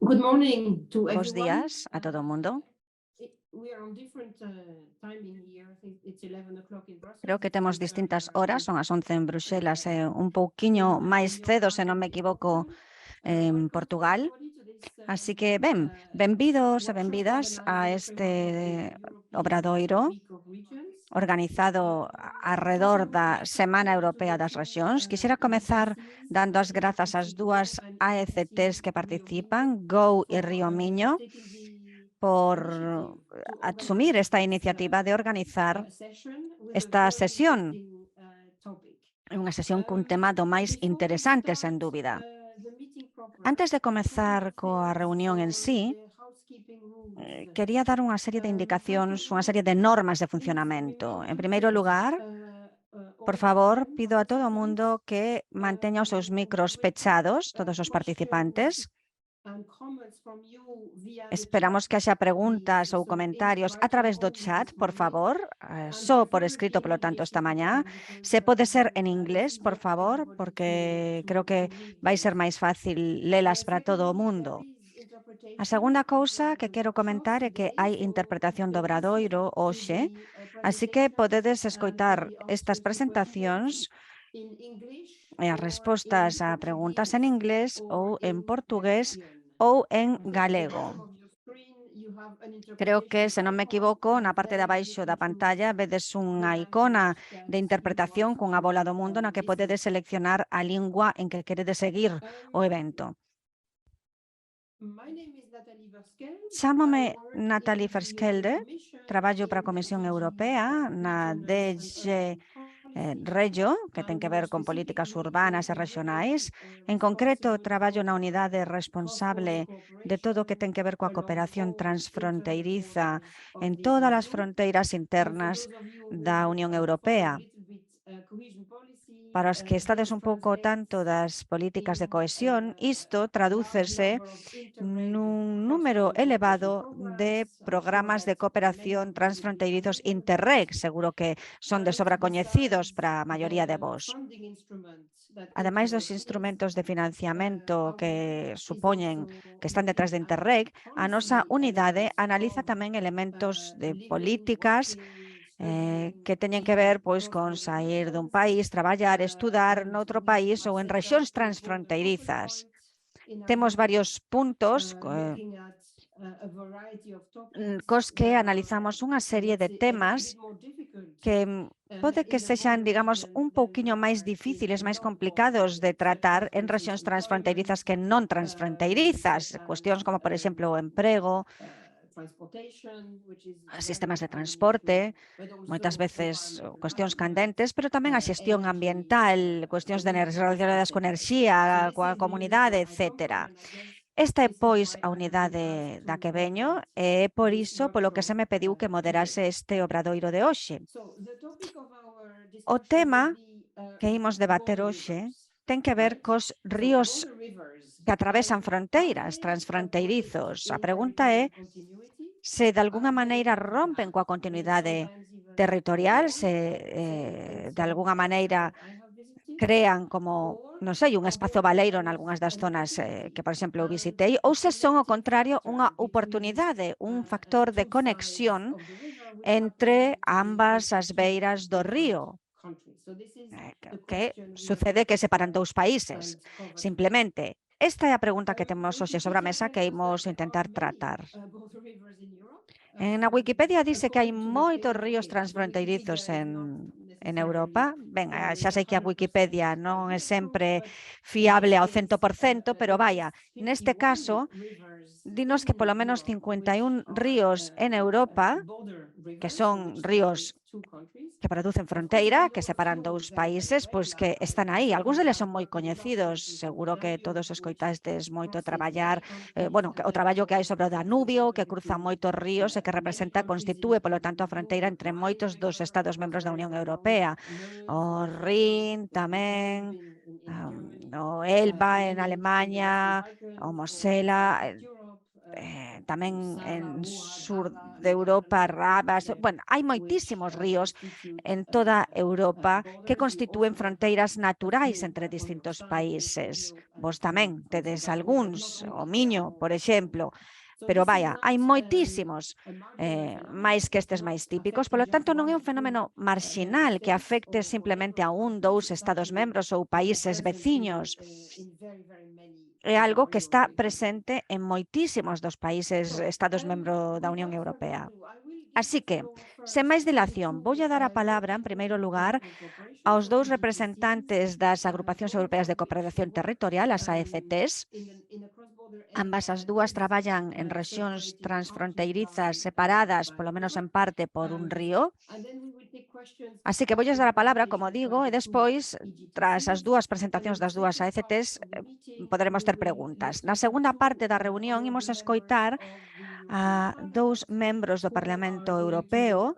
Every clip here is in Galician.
Good morning to Bos everyone. días a todo o mundo. We are on different timing here. I think it's 11 o'clock in Brussels. Creo que It's a temos bit distintas earlier horas, son in, as 11 en Bruxelas e un pouquiño máis in your cedo, se time non me in equivoco, Portugal. en Welcome to Portugal. everybody to this, Así que benvidos e benvidas workshop a organized in the framework este of the European obradoiro Week of Regions. organizado arredor da Semana Europea das Rexións. Quixera comezar dando as grazas ás dúas AECTs que participan, GO e Río Miño, por asumir esta iniciativa de organizar esta sesión. É unha sesión cun tema do máis interesante, sen dúbida. Antes de comezar coa reunión en sí, quería dar unha serie de indicacións, unha serie de normas de funcionamento. En primeiro lugar, por favor, pido a todo o mundo que manteña os seus micros pechados, todos os participantes. Esperamos que haxa preguntas ou comentarios a través do chat, por favor, só por escrito, polo tanto, esta mañá. Se pode ser en inglés, por favor, porque creo que vai ser máis fácil lelas para todo o mundo. A segunda cousa que quero comentar é que hai interpretación do obradoiro hoxe, así que podedes escoitar estas presentacións e as respostas a preguntas en inglés ou en portugués ou en galego. Creo que, se non me equivoco, na parte de abaixo da pantalla vedes unha icona de interpretación cunha bola do mundo na que podedes seleccionar a lingua en que queredes seguir o evento. Chámome Nathalie Verskelde, traballo para a Comisión Europea na DG Regio, que ten que ver con políticas urbanas e regionais. En concreto, traballo na unidade responsable de todo o que ten que ver coa cooperación transfronteiriza en todas as fronteiras internas da Unión Europea. Para os que estades un pouco ao tanto das políticas de cohesión, isto tradúcese nun número elevado de programas de cooperación transfronteirizos Interreg, seguro que son de sobra coñecidos para a maioría de vós. Ademais dos instrumentos de financiamento que supoñen que están detrás de Interreg, a nosa unidade analiza tamén elementos de políticas que teñen que ver con sair dun país, traballar, estudar noutro país ou en rexións transfronteirizas. Temos varios puntos cos que analizamos unha serie de temas que pode que sexan, digamos, un pouquiño máis difíciles, máis complicados de tratar en rexións transfronteirizas que non transfronteirizas. Cuestións como, por exemplo, o emprego, sistemas de transporte, moitas veces cuestións candentes, pero tamén a xestión ambiental, cuestións relacionadas con enerxía, coa comunidade, etc. Esta é, pois, a unidade da que veño e é por iso polo que se me pediu que moderase este obradoiro de hoxe. O tema que imos debater hoxe ten que ver cos ríos que atravesan fronteiras, transfronteirizos. A pregunta é se de alguna maneira rompen coa continuidade territorial, se de alguna maneira crean como, non sei, un espazo baleiro en algunhas das zonas que, por exemplo, eu visitei, ou se son, ao contrario, unha oportunidade, un factor de conexión entre ambas as beiras do río, que sucede que separan dous países, simplemente. Esta é a pregunta que temos hoxe sobre a mesa que imos intentar tratar. Na Wikipedia dice que hai moitos ríos transfronteirizos en Europa. Ben, xa sei que a Wikipedia non é sempre fiable ao 100%, pero vaya, neste caso, dinos que polo menos 51 ríos en Europa, que son ríos que producen fronteira, que separan dous países, pois que están aí. Algúns deles son moi coñecidos, seguro que todos escoitastes moito traballar, o traballo que hai sobre o Danubio, que cruza moitos ríos e que constitúe, polo tanto, a fronteira entre moitos dos Estados membros da Unión Europea. O Rin tamén, o Elba en Alemanha, o Mosela tamén en sur de Europa, Rabas. Bueno, hai moitísimos ríos en toda Europa que constitúen fronteiras naturais entre distintos países. Vos tamén tedes algúns, o Miño, por exemplo, pero vaya, hai moitísimos máis que estes máis típicos, polo tanto non é un fenómeno marxinal que afecte simplemente a un, dous estados membros ou países veciños. É algo que está presente en moitísimos dos países estados membros da Unión Europea. Así que, sen máis dilación, voulle dar a palabra, en primeiro lugar, aos dous representantes das Agrupacións Europeas de Cooperación Territorial, as AECTs. Ambas as dúas traballan en rexións transfronteirizas separadas, polo menos en parte, por un río. Así que voulles dar a palabra, como digo, e despois, tras as dúas presentacións das dúas AECTs, poderemos ter preguntas. Na segunda parte da reunión, imos escoitar a dous membros do Parlamento Europeo,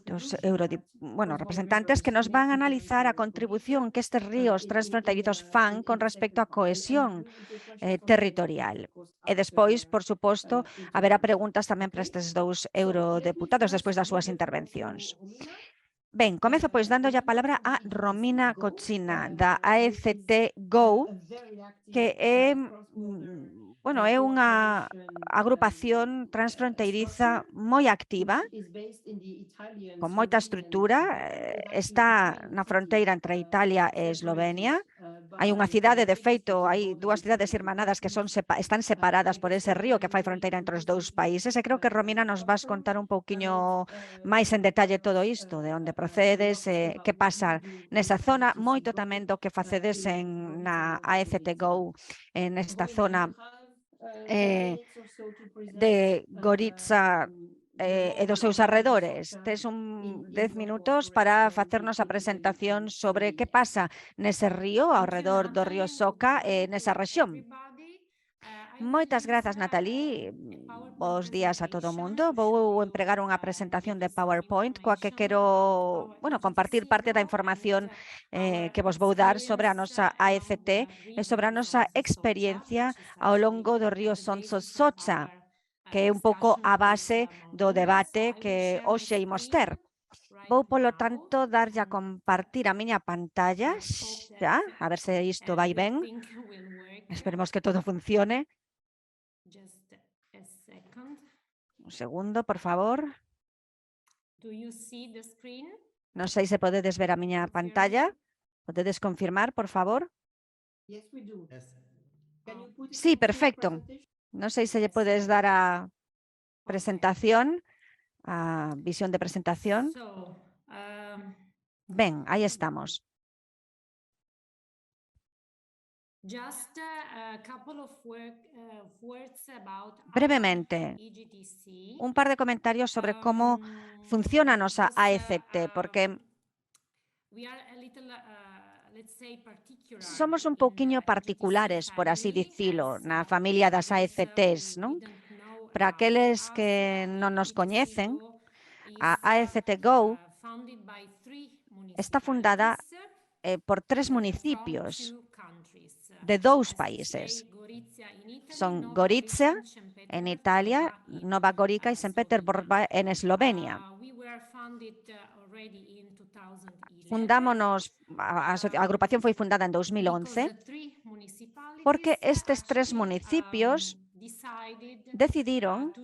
dos representantes que nos van a analizar a contribución que estes ríos transfronteirizos fan con respecto á cohesión territorial. E despois, por suposto, haberá preguntas tamén para estes dous eurodeputados despois das súas intervencións. Ben, comezo pois dándolle a palabra a Romina Kočina, da AECT Go, que é unha agrupación transfronteiriza moi activa, con moita estrutura, está na fronteira entre Italia e Eslovenia. Hai unha cidade, de feito, hai dúas cidades irmanadas que están separadas por ese río que fai fronteira entre os dous países, e creo que Romina nos vas contar un pouquiño máis en detalle todo isto, de onde procedes, que pasa nesa zona, moito tamén do que facedes na AECT Go, nesta zona de Gorica e dos seus arredores. Tes 10 minutos para facernos a presentación sobre que pasa nese río, ao redor do río Soca, nesa rexión. Moitas grazas, Nathalie. Bos días a todo o mundo. Vou empregar unha presentación de PowerPoint coa que quero compartir parte da información que vos vou dar sobre a nosa AECT e sobre a nosa experiencia ao longo do río Sonso-Socha, que é un pouco a base do debate que hoxe imos ter. Vou, polo tanto, darlle a compartir a miña pantalla xa, a ver se isto vai ben. Esperemos que todo funcione. Un segundo, por favor. Non sei se podedes ver a miña pantalla. Podedes confirmar, por favor? Sí, perfecto. Non sei se lle podes dar a presentación, a visión de presentación. Ben, aí estamos. Brevemente, un par de comentarios sobre como funciona a nosa AECT, porque somos un pouquiño particulares, por así dicilo, na familia das AECTs, non? Para aqueles que non nos coñecen, a AECT Go está fundada por 3 municipios de 2 países. Son Gorica, en Italia, Nova Gorica e San Petersburg, en Eslovenia. A agrupación foi fundada en 2011 porque estes 3 municipios decidiron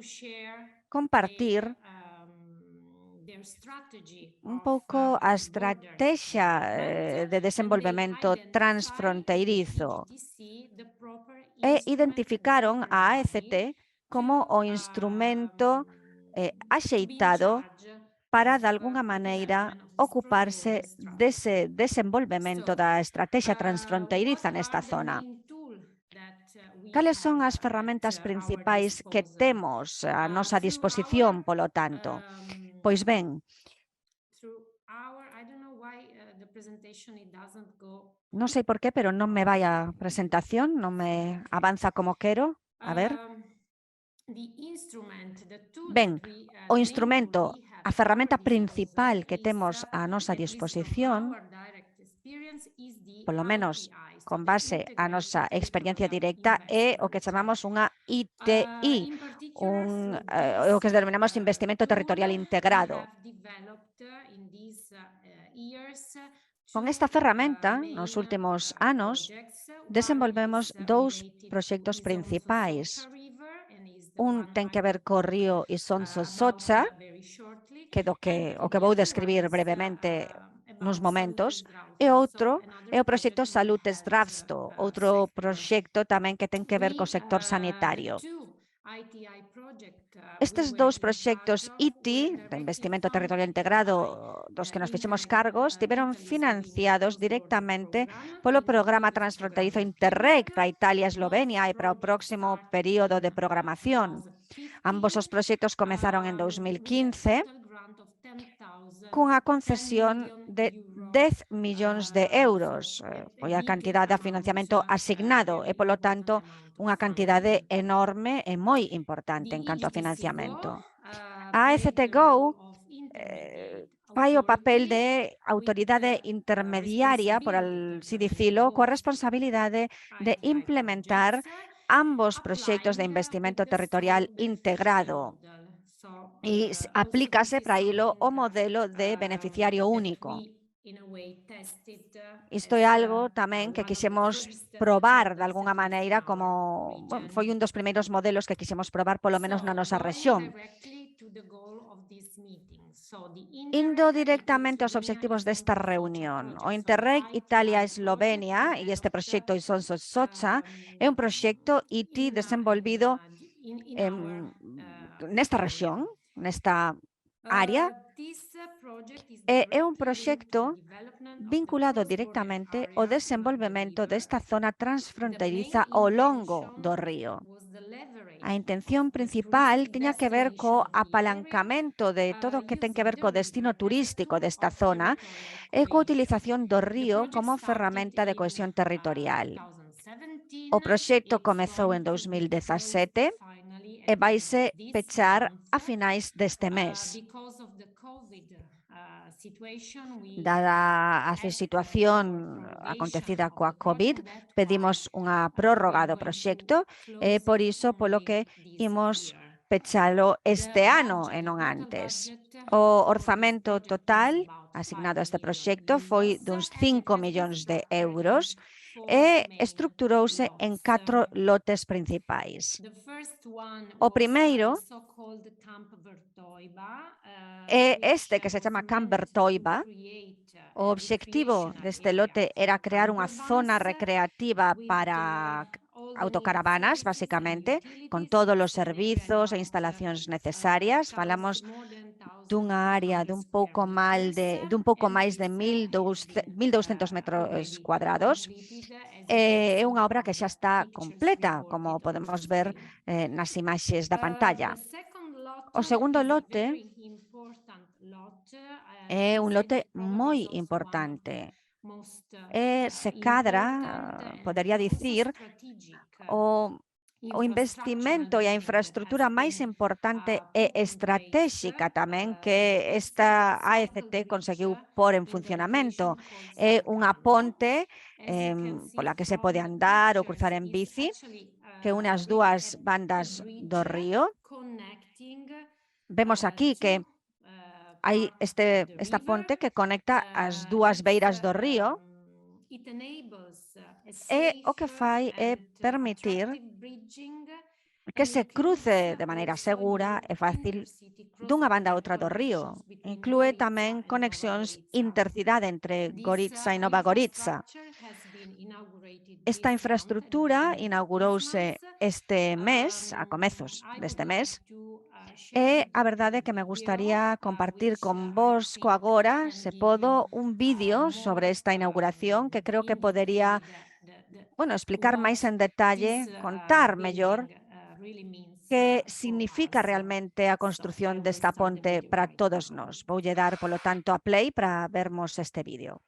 compartir un pouco a estrategia de desenvolvemento transfronteirizo e identificaron a AECT como o instrumento axeitado para, de alguna maneira, ocuparse dese desenvolvemento da estrategia transfronteiriza nesta zona. Cales son as ferramentas principais que temos a nosa disposición, polo tanto? Pois ben, non sei por qué, pero non me vai a presentación, non me avanza como quero. A ver. Ben, o instrumento, a ferramenta principal que temos a nosa disposición, polo menos con base a nosa experiencia directa é o que chamamos unha ITI, o que denominamos investimento territorial integrado. Con esta ferramenta, nos últimos anos, desenvolvemos 2 proxectos principais. Un ten que ver co río Isonzo-Socha, que o que vou describir brevemente nos momentos, e outro é o proxecto Salute Zdravstvo, outro proxecto tamén que ten que ver co sector sanitario. Estes 2 proxectos ITI, de investimento territorial integrado, dos que nos fixemos cargos, tiveron financiados directamente polo programa transfronterizo Interreg para Italia e Eslovenia e para o próximo período de programación. Ambos os proxectos comezaron en 2015 cunha concesión de 10 millóns de euros. Foi a cantidade de financiamento asignado e, polo tanto, unha cantidade enorme e moi importante en canto a financiamento. A AECT Go fai o papel de autoridade intermediaria, por así dicilo, coa responsabilidade de implementar ambos proxectos de investimento territorial integrado e aplícase para ilo o modelo de beneficiario único. Isto é algo tamén que quixemos probar de algunha maneira, como foi un dos primeiros modelos que quixemos probar polo menos na nosa rexión. Indo directamente aos obxectivos desta reunión, o Interreg Italia-Eslovenia e este proxecto Isonzo-Socha é un proxecto ITI desenvolvido nesta rexión, nesta área, é un proxecto vinculado directamente ao desenvolvemento desta zona transfronteriza ao longo do río. A intención principal tiña que ver co apalancamento de todo o que ten que ver co destino turístico desta zona e coa utilización do río como ferramenta de cohesión territorial. O proxecto comezou en 2017 e vaise pechar a finais deste mes. Dada a situación acontecida coa COVID, pedimos unha prórroga do proxecto e por iso polo que imos pechalo este ano e non antes. O orzamento total asignado a este proxecto foi duns 5 millóns de euros e estructurouse en 4 lotes principais. O primeiro é este que se chama Camp Bertoiba. O obxectivo deste lote era crear unha zona recreativa para autocaravanas, basicamente, con todos os servizos e instalacións necesarias. Falamos dunha área dun pouco máis de 1.200 metros cuadrados. É unha obra que xa está completa, como podemos ver nas imaxes da pantalla. O segundo lote é un lote moi importante. Se cadra, podería dicir, o investimento e a infraestructura máis importante e estratégica tamén que esta AECT conseguiu pôr en funcionamento. É unha ponte pola que se pode andar ou cruzar en bici, que une as dúas bandas do río. Vemos aquí que hai esta ponte que conecta as dúas beiras do río e o que fai é permitir que se cruce de maneira segura e fácil dunha banda a outra do río. Inclúe tamén conexións intercidade entre Gorica e Nova Gorica. Esta infraestructura inaugurouse este mes, a comezos deste mes, e a verdade é que me gustaría compartir con vos agora, se podo, un vídeo sobre esta inauguración que creo que podería explicar máis en detalle, contar mellor que significa realmente a construción desta ponte para todos nós. Voulle dar, polo tanto, a play para vermos este vídeo.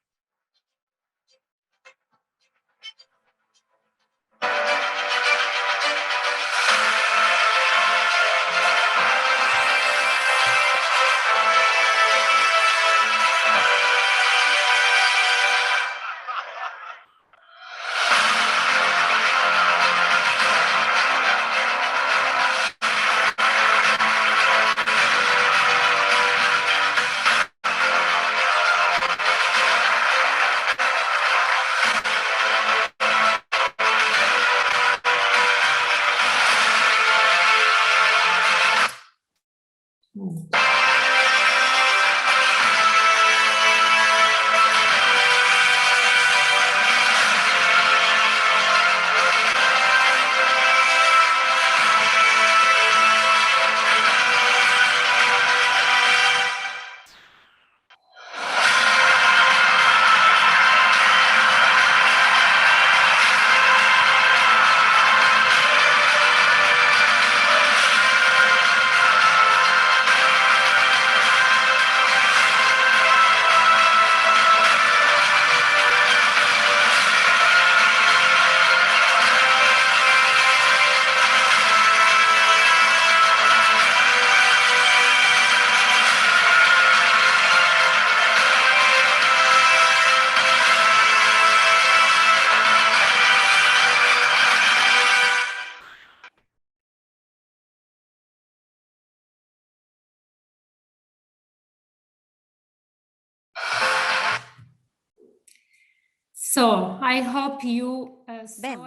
Ben,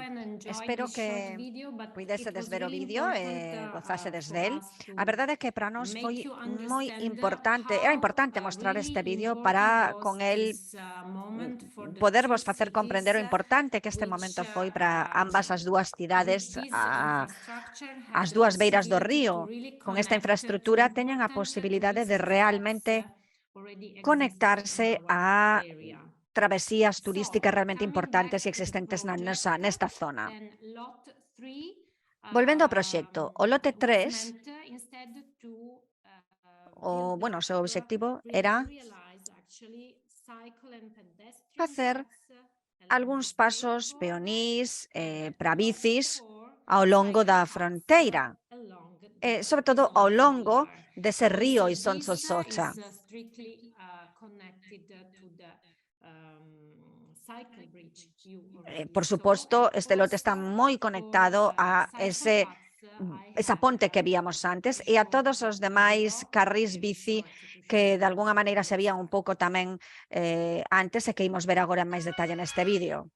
espero que puidesedes ver o vídeo e gozásedes del. A verdade é que para nós foi moi importante, era importante mostrar este vídeo para con el podervos facer comprender o importante que este momento foi para ambas as dúas cidades, as dúas beiras do río. Con esta infraestructura teñen a posibilidade de realmente conectarse a travesías turísticas realmente importantes e existentes nesta zona. Volvendo ao proxecto, o lote 3, o seu obxectivo era facer algúns pasos peonís para bicis ao longo da fronteira, sobre todo ao longo dese río Isonzo-Socha. Por suposto, este lote está moi conectado a esa ponte que víamos antes e a todos os demais carrís bici que de alguna maneira se vían un pouco tamén antes e que imos ver agora en máis detalle neste vídeo.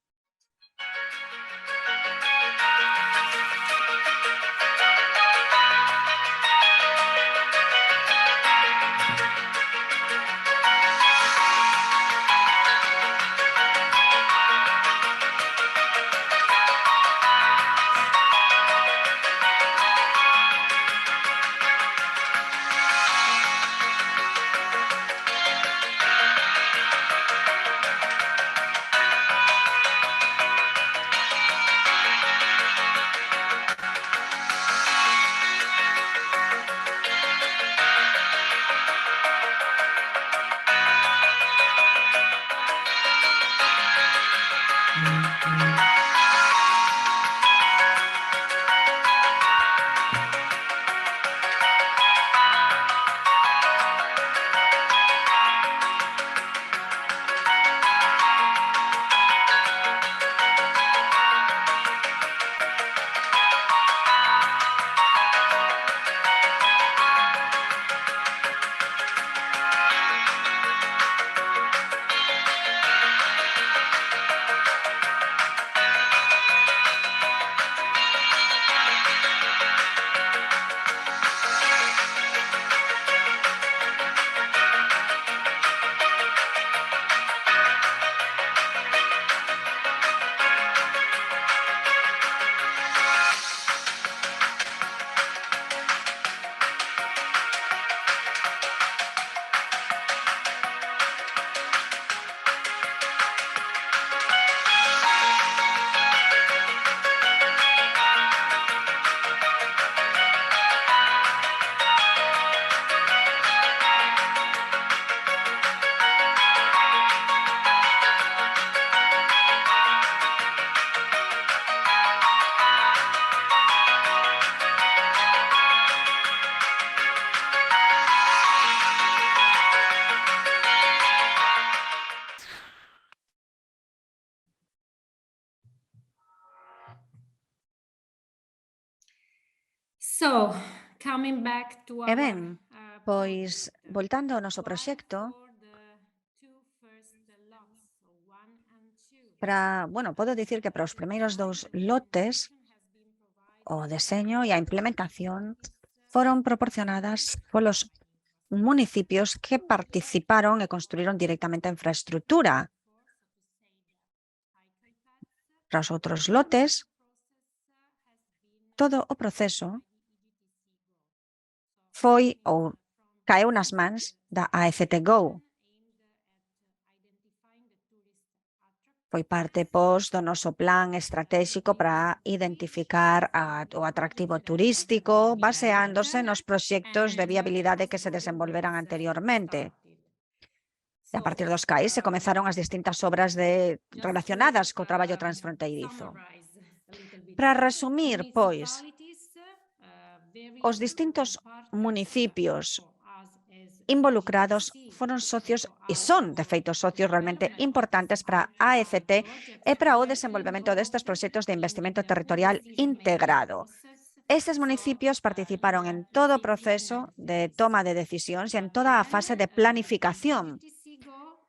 E ben, pois, voltando ao noso proxecto, podo dicir que para os primeiros 2 lotes, o deseño e a implementación foron proporcionadas polos municipios que participaron e construíron directamente a infraestructura. Para os outros lotes, todo o proceso caeu nas mans da AFT Go. Foi parte, do noso plan estratégico para identificar o atractivo turístico baseándose nos proxectos de viabilidade que se desenvolveran anteriormente. E a partir dos CAIs se comezaron as distintas obras relacionadas co traballo transfronteirizo. Para resumir, pois, os distintos municipios involucrados foron socios e son, de feito, socios realmente importantes para a AFT e para o desenvolvemento destes proxectos de investimento territorial integrado. Estes municipios participaron en todo o proceso de toma de decisións e en toda a fase de planificación.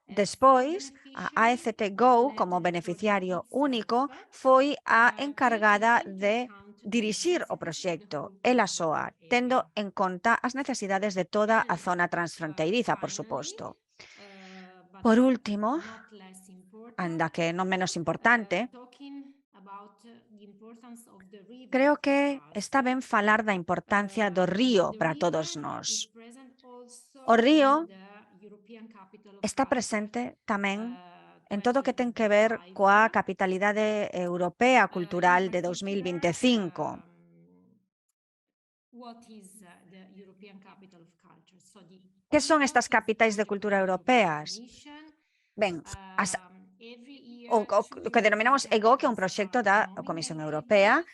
Despois, a AECT Go, como beneficiario único, foi a encargada de dirixir o proxecto, ela soa, tendo en conta as necesidades de toda a zona transfronteiriza, por suposto. Por último, anda que non menos importante, creo que está ben falar da importancia do río para todos nós. O río está presente tamén en todo o que ten que ver coa capitalidade europea cultural de 2025. Que son estas capitais de cultura europeas? Ben, o que denominamos EGO, que é un proxecto da Comisión Europea.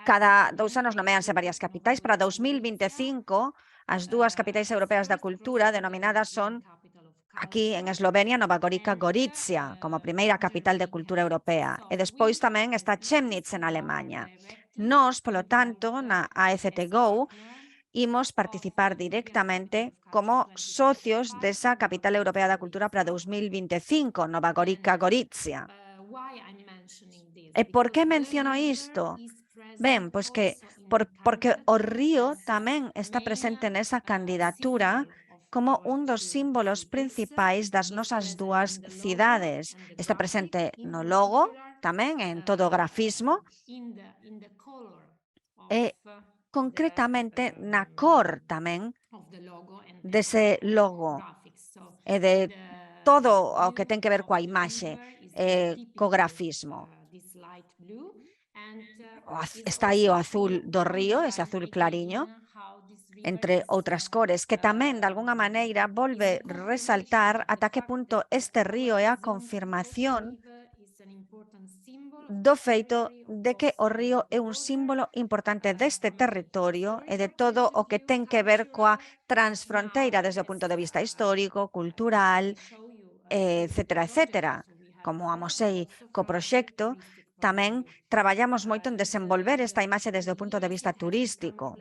Cada 2 anos nomeanse varias capitais. Para 2025, as dúas capitais europeas da cultura denominadas son aquí en Eslovenia, Nova Gorica, Gorizia, como primeira capital de cultura europea. E despois tamén está Chemnitz en Alemanha. Nós, polo tanto, na AECT Go, imos participar directamente como socios desa capital europea da cultura para 2025, Nova Gorica, Gorizia. E por que menciono isto? Ben, pois porque o río tamén está presente nesa candidatura como un dos símbolos principais das nosas dúas cidades. Está presente no logo, tamén en todo o grafismo, e concretamente na cor tamén dese logo e de todo o que ten que ver coa imaxe, co grafismo. Está aí o azul do río, ese azul clariño, entre outras cores, que tamén, de algunha maneira, volve resaltar ata que punto este río é a confirmación do feito de que o río é un símbolo importante deste territorio e de todo o que ten que ver coa transfronteira desde o punto de vista histórico, cultural, etcétera, etcétera. Como amosei co proxecto, tamén traballamos moito en desenvolver esta imaxe desde o punto de vista turístico.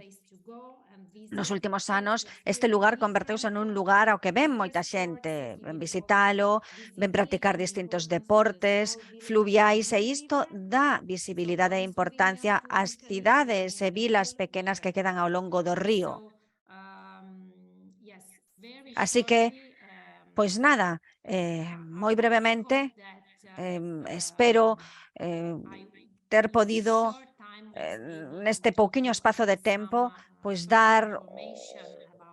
Nos últimos anos, este lugar converteuse nun lugar ao que ven moita xente, ven visitalo, ven practicar distintos deportes fluviais, e isto dá visibilidade e importancia ás cidades e vilas pequenas que quedan ao longo do río. Así que, pois nada, moi brevemente, espero ter podido neste pouquiño espazo de tempo, pois dar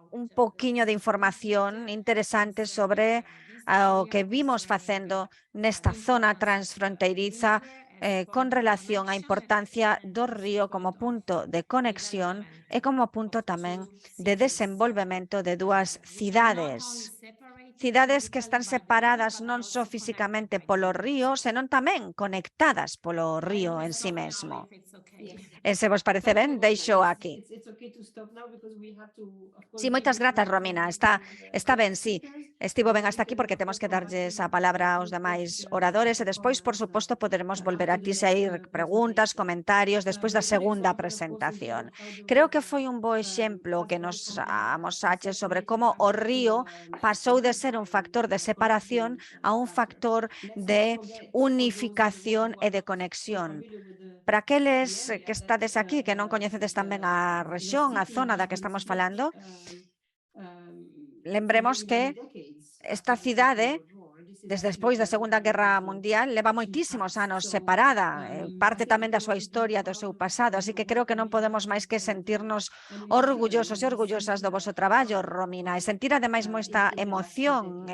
un pouquiño de información interesante sobre o que vimos facendo nesta zona transfronteiriza con relación á importancia do río como punto de conexión e como punto tamén de desenvolvemento de dúas cidades. Cidades que están separadas non só físicamente polo río, senón tamén conectadas polo río en sí mesmo. E se vos parece ben, deixo aquí. Sí, moitas grazas, Romina. Está ben, sí. Estivo ben hasta aquí porque temos que darlles a palabra aos demais oradores e despois, por suposto, poderemos volver a ti se hai preguntas, comentarios, despois da segunda presentación. Creo que foi un bo exemplo que nos amosache sobre como o río pasou de ser un factor de separación a un factor de unificación e de conexión. Para aqueles que estades aquí, que non coñecedes tan ben a rexión, a zona da que estamos falando, lembremos que esta cidade, desde despois da Segunda Guerra Mundial, leva moitísimos anos separada, parte tamén da súa historia, do seu pasado, así que creo que non podemos máis que sentirnos orgullosos e orgullosas do voso traballo, Romina, e sentir ademais moita emoción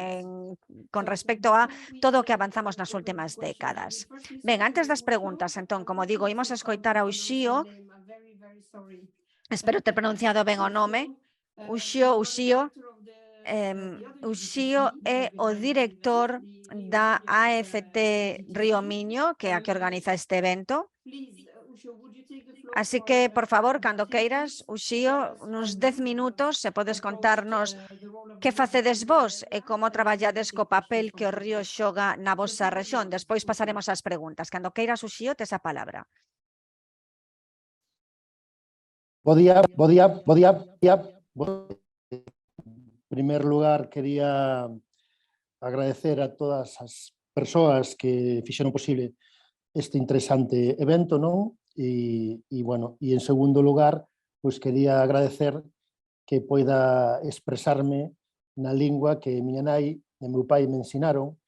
con respecto a todo o que avanzamos nas últimas décadas. Ben, antes das preguntas, entón, como digo, imos escoitar a Uxío, espero ter pronunciado ben o nome, Uxío é o director da AECT Río Miño, que é a que organiza este evento. Así que, por favor, cando queiras, Uxío, nos 10 minutos, se podes contarnos que facedes vos e como traballades co papel que o río xoga na vosa rexión. Despois pasaremos ás preguntas. Cando queiras, Uxío, tes a palabra. Bo día. primer lugar, quería agradecer a todas as persoas que fixeron posible este interesante evento, non? E en segundo lugar, pois quería agradecer que poida expresarme na lingua que miña nai e meu pai me ensinaron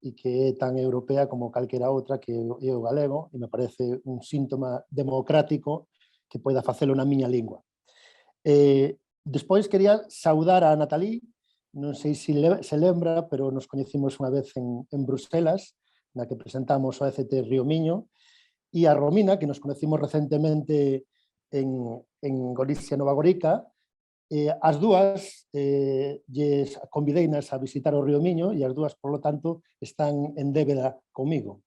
e que é tan europea como calquera outra, que é o galego, e me parece un síntoma democrático que poida facelo na miña lingua. Despois quería saudar a Natalí, non sei se lembra, pero nos coñecimos unha vez en Bruselas, na que presentamos o ECT Río Miño, e a Romina, que nos conocimos recentemente en Galicia Nova Gorica. As dúas lles convideinas a visitar o Río Miño e as dúas, por lo tanto, están en débeda comigo.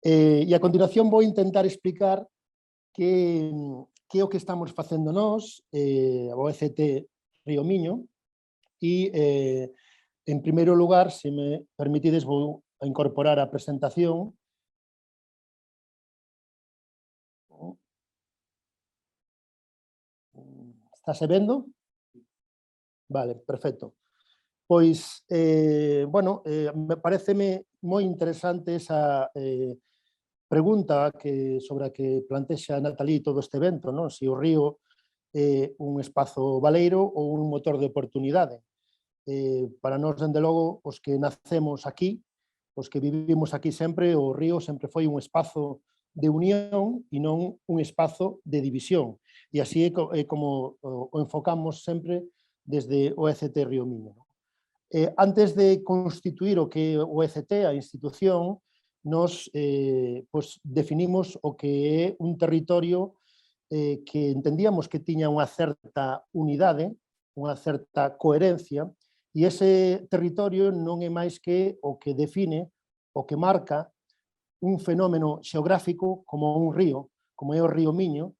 E a continuación vou intentar explicar que é o que estamos facendo nós, o ECT Río Miño, e, en primeiro lugar, se me permitides, vou a incorporar a presentación. Estase vendo? Vale, perfecto. Pois, pareceme moi interesante esa pregunta sobre a que plantexa Natalí todo este evento, non? Se o río é un espazo baleiro ou un motor de oportunidade. Para nós, dende logo, os que nacemos aquí, os que vivimos aquí sempre, o río sempre foi un espazo de unión e non un espazo de división. E así é como o enfocamos sempre desde o ECT Río Miño. Antes de constituir o que é o ECT, a institución, nos definimos o que é un territorio que entendíamos que tiña unha certa unidade, unha certa coherencia, e ese territorio non é máis que o que define, o que marca un fenómeno xeográfico como un río, como é o Río Miño,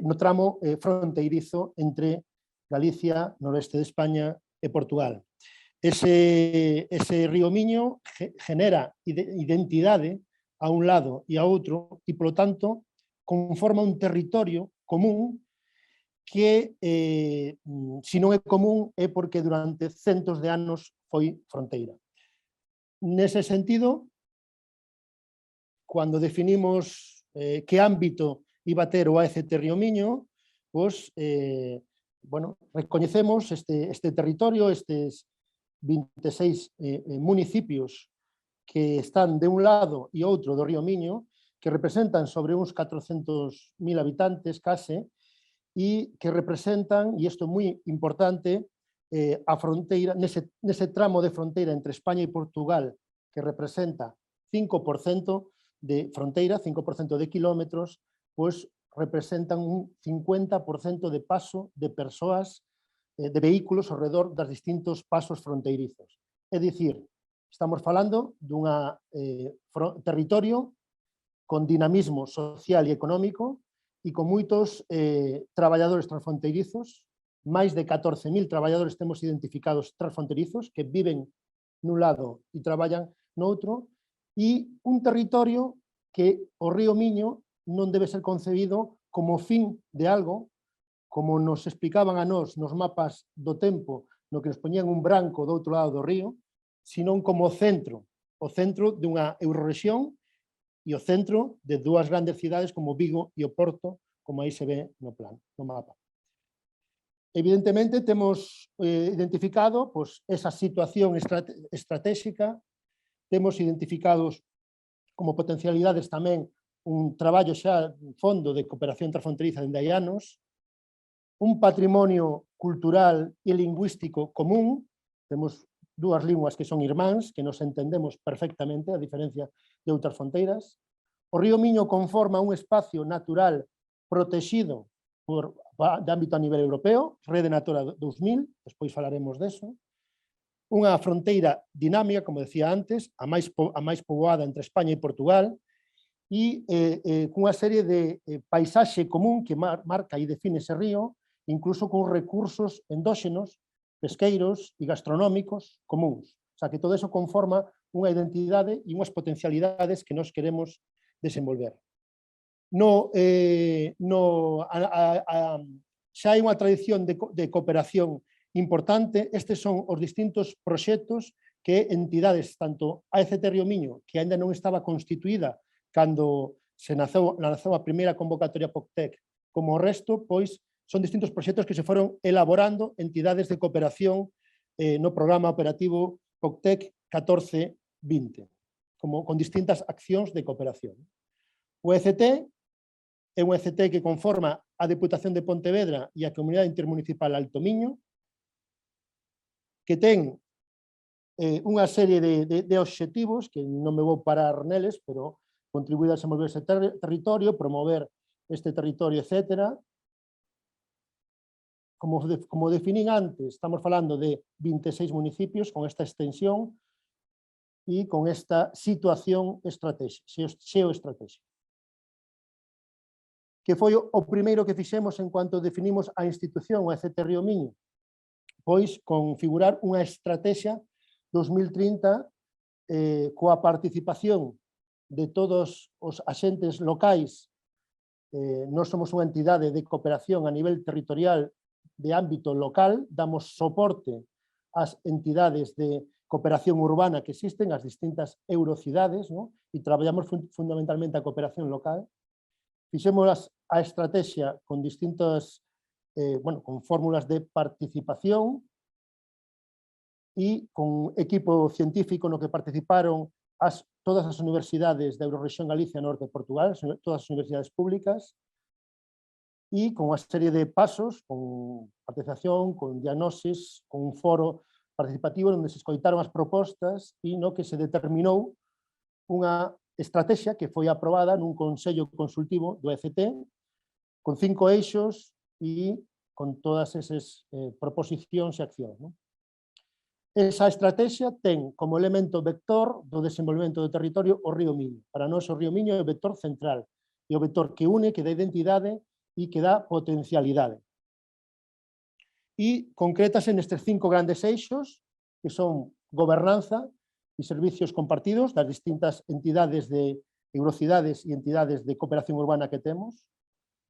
no tramo fronteirizo entre Galicia, noroeste de España e Portugal. Ese Río Miño genera identidade a un lado e a outro e, polo tanto, conforma un territorio común que, se non é común, é porque durante centos de anos foi fronteira. Nese sentido, cando definimos que ámbito iba a ter o ECT Río Miño, pois, recoñecemos este territorio, estes 26 municipios que están de un lado e outro do Río Miño, que representan sobre uns 400.000 habitantes case, e que representan, e isto é moi importante, a fronteira, nese tramo de fronteira entre España e Portugal, que representa 5% de fronteira, 5% de quilómetros, pois representan un 50% de paso de persoas, de vehículos ao redor dos distintos pasos fronteirizos. É dicir, estamos falando dun territorio con dinamismo social e económico e con moitos traballadores transfronteirizos, máis de 14.000 traballadores temos identificados transfronteirizos que viven nun lado e traballan no outro, e un territorio que o Río Miño non debe ser concebido como fin de algo, como nos explicaban a nós nos mapas do tempo, no que nos poñían un branco do outro lado do río, senón como o centro dunha eurorrexión e o centro de dúas grandes cidades como Vigo e o Porto, como aí se ve no mapa. Evidentemente, temos identificado esa situación estratégica, temos identificados como potencialidades tamén un traballo xa fondo de cooperación transfronteriza dende hai anos, un patrimonio cultural e lingüístico común, temos dúas linguas que son irmáns, que nos entendemos perfectamente, a diferencia de outras fronteiras. O Río Miño conforma un espacio natural protegido de ámbito a nivel europeo, Rede Natura 2000, despois falaremos deso. Unha fronteira dinámica, como decía antes, a máis poboada entre España e Portugal, e cunha serie de paisaxe común que marca e define ese río, incluso con recursos endóxenos, pesqueiros e gastronómicos comuns. O sea, que todo eso conforma unha identidade e unhas potencialidades que nós queremos desenvolver. xa hai unha tradición de cooperación importante. Estes son os distintos proxectos que entidades, tanto a ECT Río Miño, que ainda non estaba constituída cando se lanzou a primeira convocatoria POCTEC, como o resto, pois son distintos proxectos que se foron elaborando entidades de cooperación no programa operativo POCTEC 14-20, con distintas accións de cooperación. O ECT é un ECT que conforma a Deputación de Pontevedra e a Comunidade Intermunicipal Alto Miño, que ten unha serie de obxectivos, que non me vou parar neles, pero contribuir a desenvolver ese territorio, promover este territorio, etc. Como definín antes, estamos falando de 26 municipios con esta extensión e con esta situación xeoestratégica. Que foi o primeiro que fixemos en cuanto definimos a institución, o ECT Río Miño? Pois configurar unha estrategia 2030 coa participación de todos os axentes locais. Nós somos unha entidade de cooperación a nivel territorial de ámbito local, damos soporte ás entidades de cooperación urbana que existen, as distintas eurocidades, ¿no? E traballamos fundamentalmente a cooperación local. Fixemos a estrategia con distintas, con fórmulas de participación e con equipo científico no que participaron todas as universidades da Eurorrexión Galicia Norte de Portugal, todas as universidades públicas, e con unha serie de pasos, con participación, con diagnosis, con un foro participativo onde se escoitaron as propostas e no que se determinou unha estrategia que foi aprobada nun consello consultivo do ECT con 5 eixos e con todas esas proposicións e accións. Esa estrategia ten como elemento vector do desenvolvemento do territorio o Río Miño. Para nós o Río Miño é o vector central, é o vector que une, que dá identidade e que dá potencialidade. E concrétase nestes 5 grandes eixos, que son gobernanza e servicios compartidos das distintas entidades de eurocidades e entidades de cooperación urbana que temos.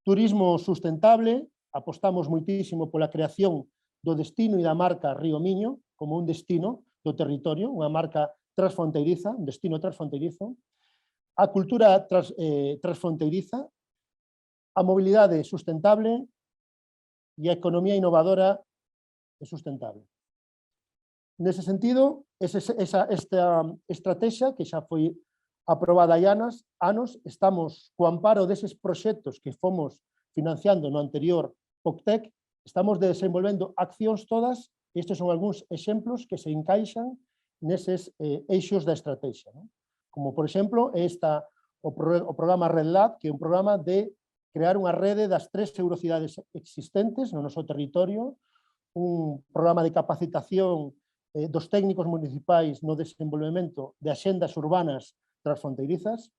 Turismo sustentable, apostamos moitísimo pola creación do destino e da marca Río Miño como un destino do territorio, unha marca transfronteiriza, un destino transfronteirizo. A cultura transfronteiriza, a mobilidade sustentable e a economía innovadora e sustentable. Nese sentido, esta estrategia que xa foi aprobada hai anos, estamos co amparo deses proxectos que fomos financiando no anterior POCTEC, estamos desenvolvendo accións todas, e estes son algúns exemplos que se encaixan neses eixos da estrategia. Como, por exemplo, o programa Red Lab, que é un programa de crear unha rede das 3 eurocidades existentes no noso territorio, un programa de capacitación dos técnicos municipais no desenvolvemento de axendas urbanas transfronteirizas.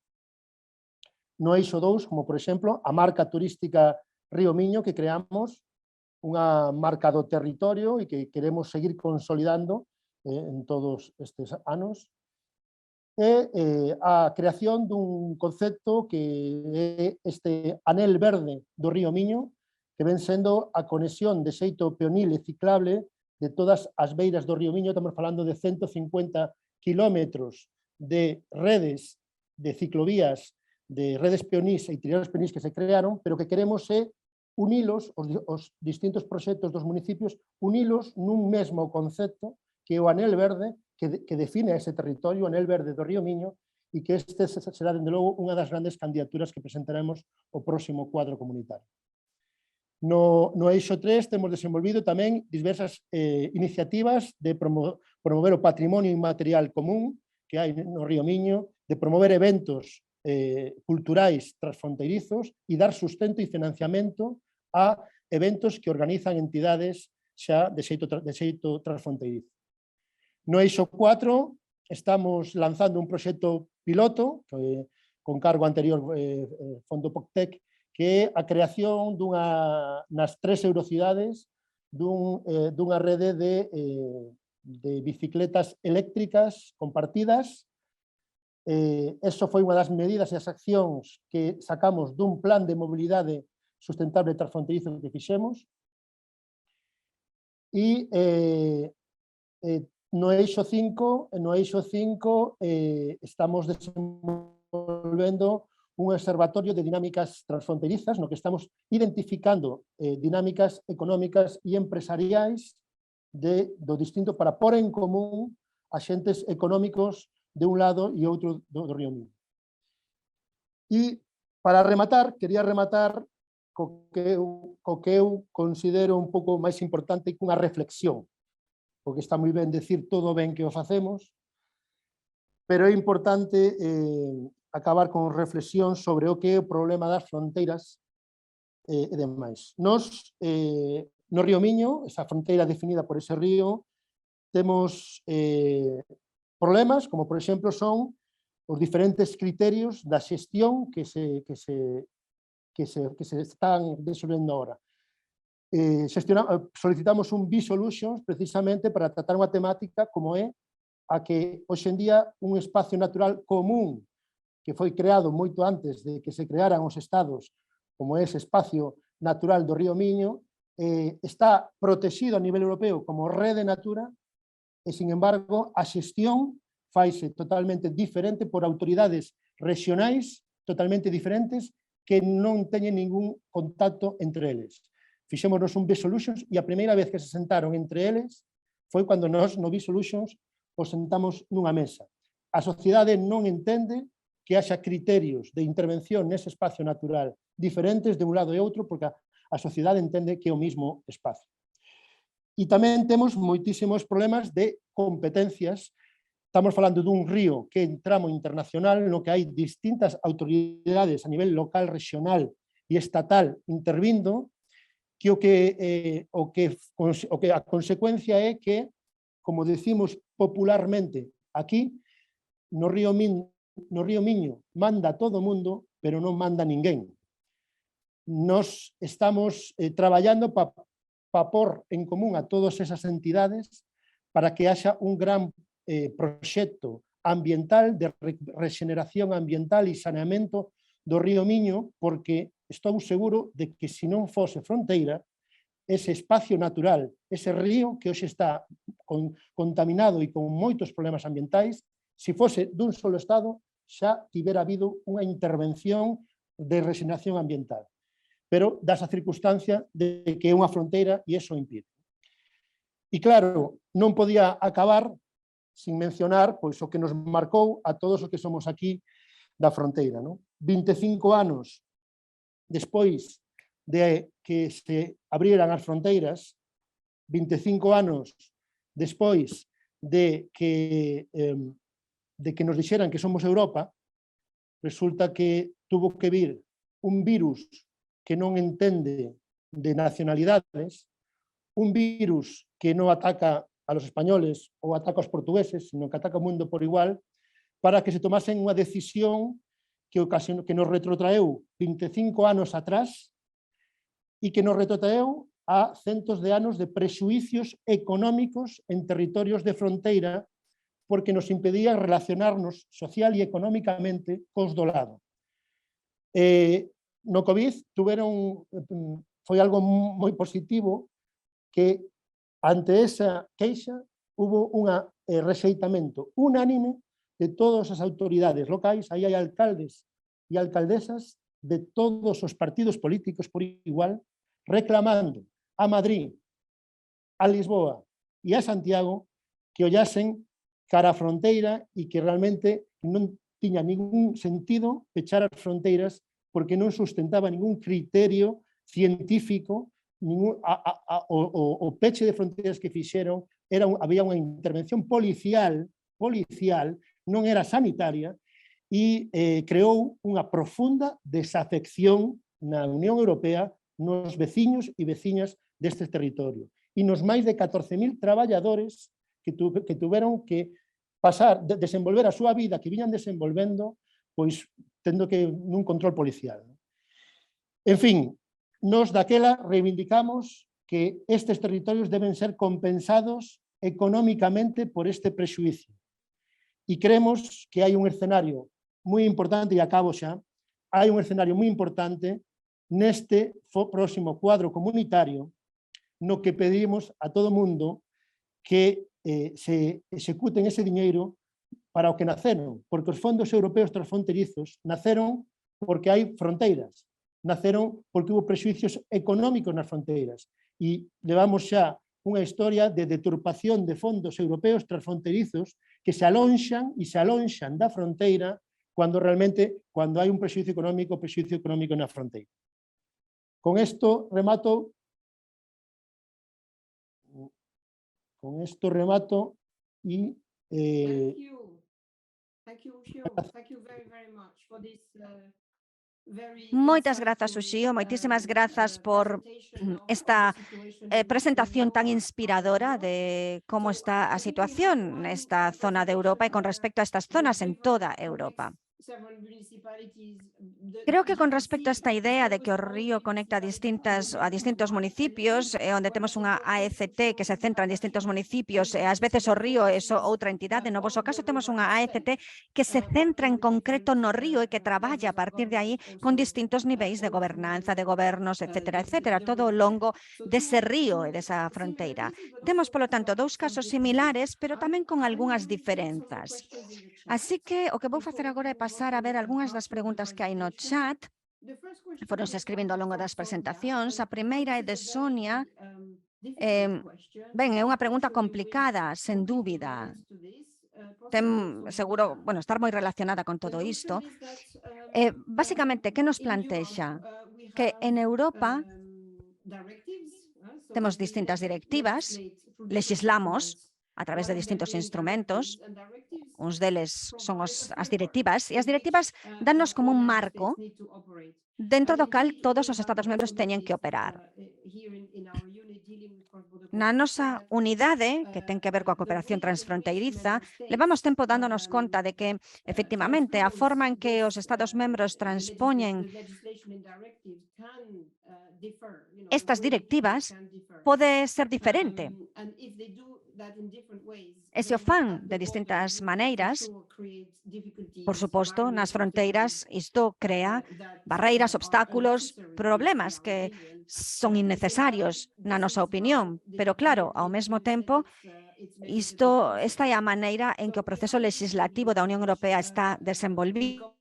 No eixo 2, como por exemplo, a marca turística Río Miño, que creamos unha marca do territorio e que queremos seguir consolidando en todos estes anos. E a creación dun concepto que é este anel verde do Río Miño, que ven sendo a conexión de xeito peonil e ciclable de todas as beiras do Río Miño. Estamos falando de 150 kilómetros de redes de ciclovías, de redes peonís e itinerarios peonís que se crearon, pero que queremos é unilos, os distintos proxectos dos municipios, unilos nun mesmo concepto que é o anel verde que define ese territorio, o anel verde do Río Miño, e que este será, dende logo, unha das grandes candidaturas que presentaremos o próximo cuadro comunitario. No eixo 3 temos desenvolvido tamén diversas iniciativas de promover o patrimonio inmaterial común que hai no Río Miño, de promover eventos culturais transfronteirizos e dar sustento e financiamento a eventos que organizan entidades xa de xeito transfronteirizo. No eixo 4 estamos lanzando un proxecto piloto con cargo anterior Fondo POCTEC, que é a creación nas 3 eurocidades dunha rede de bicicletas eléctricas compartidas. Eso foi unha das medidas e as accións que sacamos dun plan de mobilidade sustentable transfronterizo que fixemos. E no eixo 5 estamos desenvolvendo un observatorio de dinámicas transfronterizas no que estamos identificando dinámicas económicas e empresariais do distinto para pôr en común axentes económicos de un lado e outro do Río Miño. E para rematar, quería rematar co que eu considero un pouco máis importante cunha reflexión, porque está moi ben decir todo ben que o facemos, pero é importante acabar con reflexión sobre o que é o problema das fronteiras e demais. Nos, no Río Miño, esa fronteira definida por ese río, temos problemas, como por exemplo son os diferentes criterios da xestión que se están desenvolvendo agora. Solicitamos un B-Solutions precisamente para tratar unha temática como é a que hoxe en día un espacio natural común que foi creado moito antes de que se crearan os estados, como é ese espacio natural do Río Miño, está protegido a nivel europeo como rede natura e, sin embargo, a xestión faise totalmente diferente por autoridades regionais totalmente diferentes que non teñen ningún contacto entre eles. Fixémonos un B-Solutions e a primeira vez que se sentaron entre eles foi cando nós no B-Solutions os sentamos nunha mesa. A sociedade non entende que haxa criterios de intervención nese espacio natural diferentes de un lado e outro porque a sociedade entende que é o mismo espacio. E tamén temos moitísimos problemas de competencias. Estamos falando dun río que é en tramo internacional no que hai distintas autoridades a nivel local, regional e estatal intervindo, que a consecuencia é que, como decimos popularmente aquí, no Río Miño manda todo o mundo, pero non manda ninguén. Nos estamos traballando para pôr en común a todas esas entidades para que haxa un gran proxecto ambiental de regeneración ambiental e saneamento do Río Miño, porque estou seguro de que se non fose fronteira, ese espacio natural, ese río que hoxe está contaminado e con moitos problemas ambientais, se fose dun solo estado, xa tivera habido unha intervención de regeneración ambiental. Pero das a circunstancia de que é unha fronteira e iso impide. E claro, non podía acabar sin mencionar pois, o que nos marcou a todos os que somos aquí da fronteira. Non? 25 anos despois de que se abrieran as fronteiras, 25 anos despois de que nos dixeran que somos Europa, resulta que tuvo que vir un virus que non entende de nacionalidades, un virus que non ataca a los españoles ou ataca aos portugueses, sino que ataca o mundo por igual, para que se tomasen unha decisión que nos retrotraeu 25 anos atrás e que nos retrotraeu a centos de anos de prexuicios económicos en territorios de fronteira porque nos impedía relacionarnos social e económicamente cos do lado. No COVID foi algo moi positivo que ante esa queixa hubo un rexeitamento unánime de todas as autoridades locais, aí hai alcaldes e alcaldesas de todos os partidos políticos por igual, reclamando a Madrid, a Lisboa e a Santiago que ollasen cara a fronteira e que realmente non tiña ningún sentido pechar as fronteiras porque non sustentaba ningún criterio científico, o peche de fronteiras que fixeron, había unha intervención policial, non era sanitaria, e creou unha profunda desafección na Unión Europea nos veciños e veciñas deste territorio. E nos máis de 14.000 traballadores que tuveron que pasar, desenvolver a súa vida que viñan desenvolvendo, pois tendo que nun control policial. En fin, nos daquela reivindicamos que estes territorios deben ser compensados económicamente por este prexuicio. E creemos que hai un escenario moi importante, e acabo xa, hai un escenario moi importante neste próximo cuadro comunitario no que pedimos a todo mundo que se executen ese diñeiro para o que naceron, porque os fondos europeos transfronterizos naceron porque hai fronteiras, naceron porque hubo prexuicios económicos nas fronteiras e levamos xa unha historia de deturpación de fondos europeos transfronterizos que se alonxan da fronteira cando realmente, cando hai un prexuicio económico na fronteira. Con isto remato e Thank you very much for this Moitas grazas, Uxío, moitísimas grazas por esta presentación tan inspiradora de como está a situación nesta zona de Europa e con respecto a estas zonas en toda Europa. Creo que con respecto a esta idea de que o río conecta a distintos municipios, onde temos unha AECT que se centra en distintos municipios, e ás veces o río é outra entidade, no voso caso temos unha AECT que se centra en concreto no río e que traballa a partir de aí con distintos niveis de gobernanza, de gobernos, etcétera, todo ao longo dese río e desa fronteira. Temos, polo tanto, dous casos similares, pero tamén con algunhas diferenzas. Así que o que vou facer agora é pasar a ver algunhas das preguntas que hai no chat. Foronse escribindo ao longo das presentacións. A primeira é de Sonia. Ben, é unha pregunta complicada, sen dúbida. Ten, seguro, estar moi relacionada con todo isto. Básicamente, que nos plantexa? Que en Europa temos distintas directivas, legislamos a través de distintos instrumentos, uns deles son as directivas, e as directivas dannos como un marco dentro do cal todos os Estados membros teñen que operar. Na nosa unidade, que ten que ver coa cooperación transfronteiriza, levamos tempo dándonos conta de que, efectivamente, a forma en que os Estados membros transpoñen estas directivas pode ser diferente. E se o fan de distintas maneiras, por suposto, nas fronteiras isto crea barreiras, obstáculos, problemas que son innecesarios, na nosa opinión. Pero claro, ao mesmo tempo, esta é a maneira en que o proceso legislativo da Unión Europea está desenvolvido.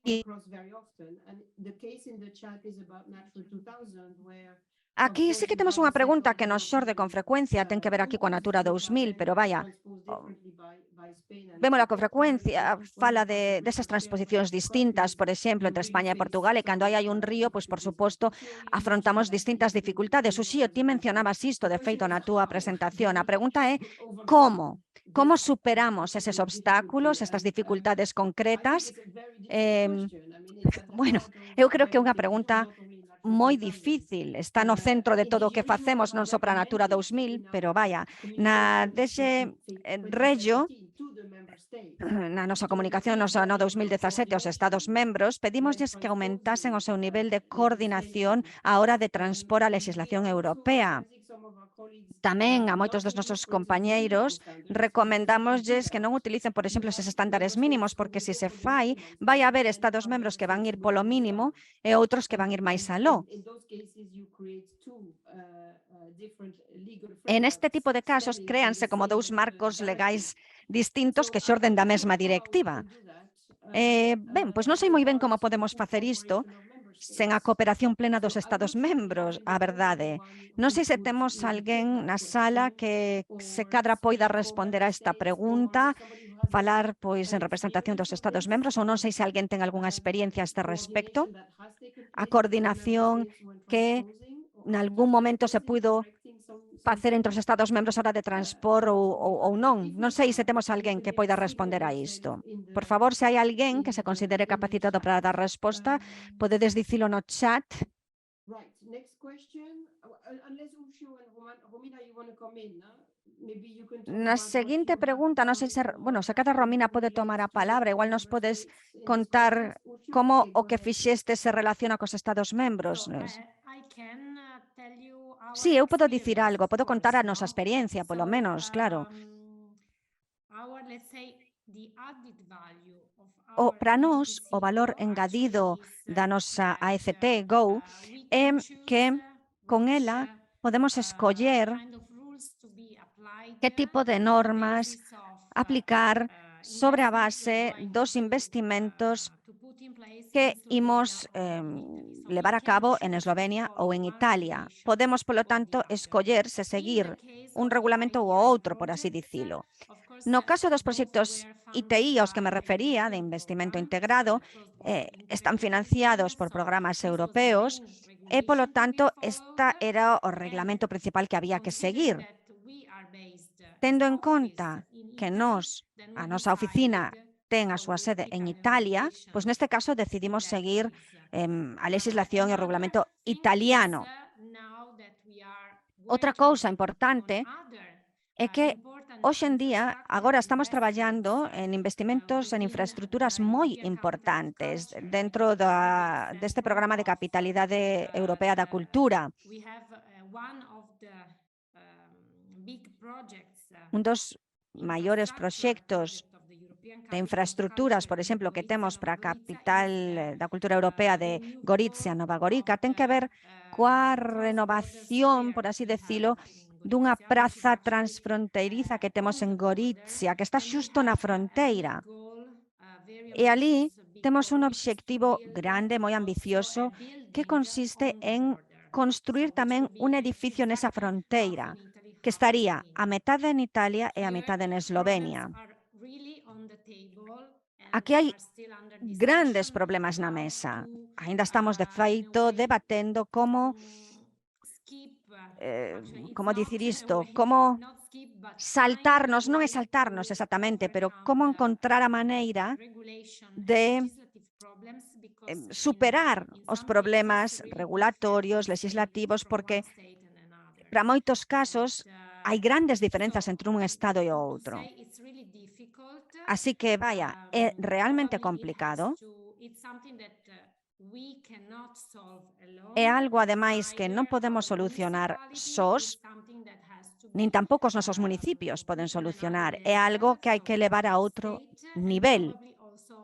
Aquí sí que temos unha pregunta que nos xorde con frecuencia, ten que ver aquí coa Natura 2000, pero vaya, vémola con frecuencia, fala desas transposicións distintas, por exemplo, entre España e Portugal, e cando hai un río, pois, por suposto, afrontamos distintas dificultades. Uxío, ti mencionabas isto, de feito, na túa presentación. A pregunta é como? Como superamos eses obstáculos, estas dificultades concretas? Bueno, eu creo que é unha pregunta moi difícil, está no centro de todo o que facemos, non só para a Natura 2000, pero vaya, na DG Regio, na nosa comunicación no 2017 aos Estados membros, pedímosles que aumentasen o seu nivel de coordinación á hora de transpor a legislación europea. Tamén a moitos dos nosos compañeiros recomendámosles que non utilicen, por exemplo, eses estándares mínimos, porque se se fai, vai haber Estados membros que van ir polo mínimo e outros que van ir máis aló. En este tipo de casos, créanse como dous marcos legais distintos que xorden da mesma directiva. Ben, pois non sei moi ben como podemos facer isto sen a cooperación plena dos Estados membros, a verdade. Non sei se temos alguén na sala que se cadra poida responder a esta pregunta, falar pois en representación dos Estados membros, ou non sei se alguén ten algunha experiencia a este respecto. A coordinación que nalgún momento se puido facer entre os Estados membros a hora de transpor ou non. Non sei se temos alguén que poida responder a isto. Por favor, se hai alguén que se considere capacitado para dar resposta, podedes dicilo no chat. Na seguinte pregunta, non sei se cada Romina pode tomar a palabra, igual nos podes contar como o que fixeste se relaciona cos Estados membros. Sí, eu podo dicir algo, podo contar a nosa experiencia, polo menos, claro. Para nós, o valor engadido da nosa AECT Go é que con ela podemos escoller qué tipo de normas aplicar sobre a base dos investimentos que imos levar a cabo en Eslovenia ou en Italia. Podemos, polo tanto, escoller se seguir un regulamento ou outro, por así dicilo. No caso dos proxectos ITI aos que me refería, de investimento integrado, están financiados por programas europeos e, polo tanto, esta era o reglamento principal que había que seguir. Tendo en conta que a nosa oficina ten a súa sede en Italia, pois neste caso decidimos seguir a legislación e o regulamento italiano. Outra cousa importante é que hoxe en día agora estamos traballando en investimentos en infraestructuras moi importantes dentro deste programa de capitalidade europea da cultura. Un dos maiores proxectos de infraestructuras, por exemplo, que temos para a capital da cultura europea de Gorizia, Nova Gorica, ten que ver coa renovación, por así decilo, dunha praza transfronteiriza que temos en Gorizia, que está xusto na fronteira. E ali temos un obxectivo grande, moi ambicioso, que consiste en construir tamén un edificio nesa fronteira, que estaría a metade en Italia e a metade en Eslovenia. Aquí hai grandes problemas na mesa. Ainda estamos, de feito, debatendo como dicir isto, como saltarnos, non é saltarnos exactamente, pero como encontrar a maneira de superar os problemas regulatorios, legislativos, porque para moitos casos hai grandes diferenzas entre un Estado e o outro. Así que, vaya, é realmente complicado. É algo, ademais, que non podemos solucionar sós, nin tampouco os nosos municipios poden solucionar. É algo que hai que levar a outro nivel,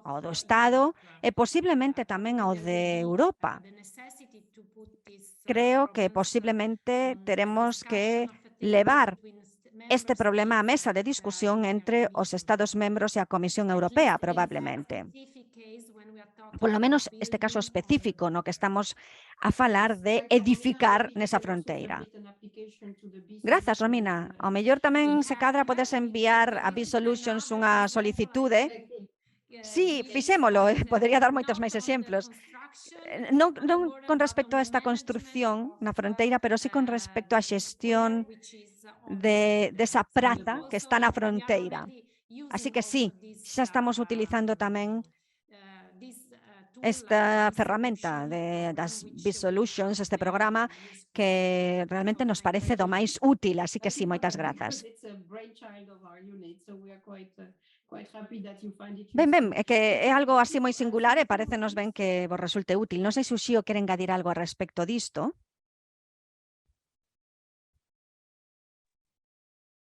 ao do Estado e posiblemente tamén ao de Europa. Creo que posiblemente teremos que levar este problema á mesa de discusión entre os Estados membros e a Comisión Europea, probablemente. Por lo menos este caso específico no que estamos a falar de edificar nesa fronteira. Grazas, Romina. Ao mellor tamén, se cadra, podes enviar a B-Solutions unha solicitude. Sí, fixémolo, podería dar moitos máis exemplos. Non con respecto a esta construción na fronteira, pero sí con respecto á xestión desa praza que está na fronteira. Así que sí, xa estamos utilizando tamén esta ferramenta das B-Solutions, este programa, que realmente nos parece do máis útil. Así que sí, moitas grazas. Ben, é que é algo así moi singular e parecenos ben que vos resulte útil. Non sei se o Xío quere engadir algo a respecto disto.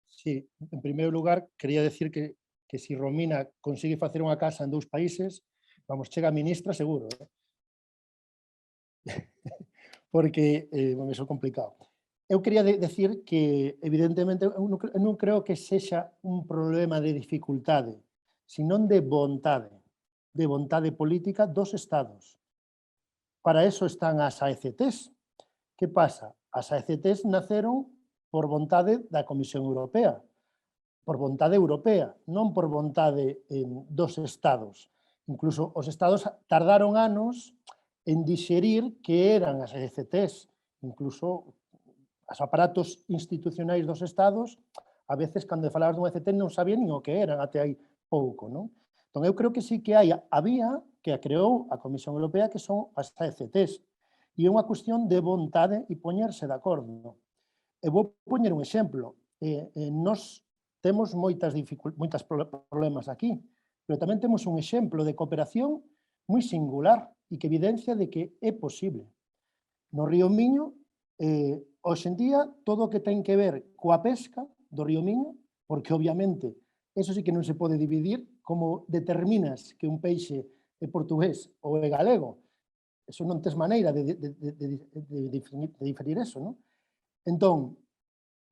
Sí, en primeiro lugar, quería decir que se Romina consigue facer unha casa en 2 países, vamos, chega a ministra seguro. Porque é complicado. Eu quería decir que, evidentemente, eu non creo que sexa un problema de dificultade, senón de vontade política dos Estados. Para eso están as AECTs. Que pasa? As AECTs naceron por vontade da Comisión Europea, non por vontade dos Estados. Incluso os Estados tardaron anos en dixerir que eran as AECTs. Incluso os aparatos institucionais dos Estados, a veces, cando falabas dun AECT, non sabían nin o que eran, até hai pouco, non? Entón, eu creo que sí que había que a creou a Comisión Europea, que son as AECTs. E é unha cuestión de vontade e poñerse de acordo. Eu vou poñer un exemplo. Nos temos moitos problemas aquí, pero tamén temos un exemplo de cooperación moi singular e que evidencia de que é posible. No Río Miño, hoxe en día, todo o que ten que ver coa pesca do Río Miño, porque obviamente eso sí que non se pode dividir, como determinas que un peixe é portugués ou é galego, eso non tes maneira de diferir eso, non? Entón,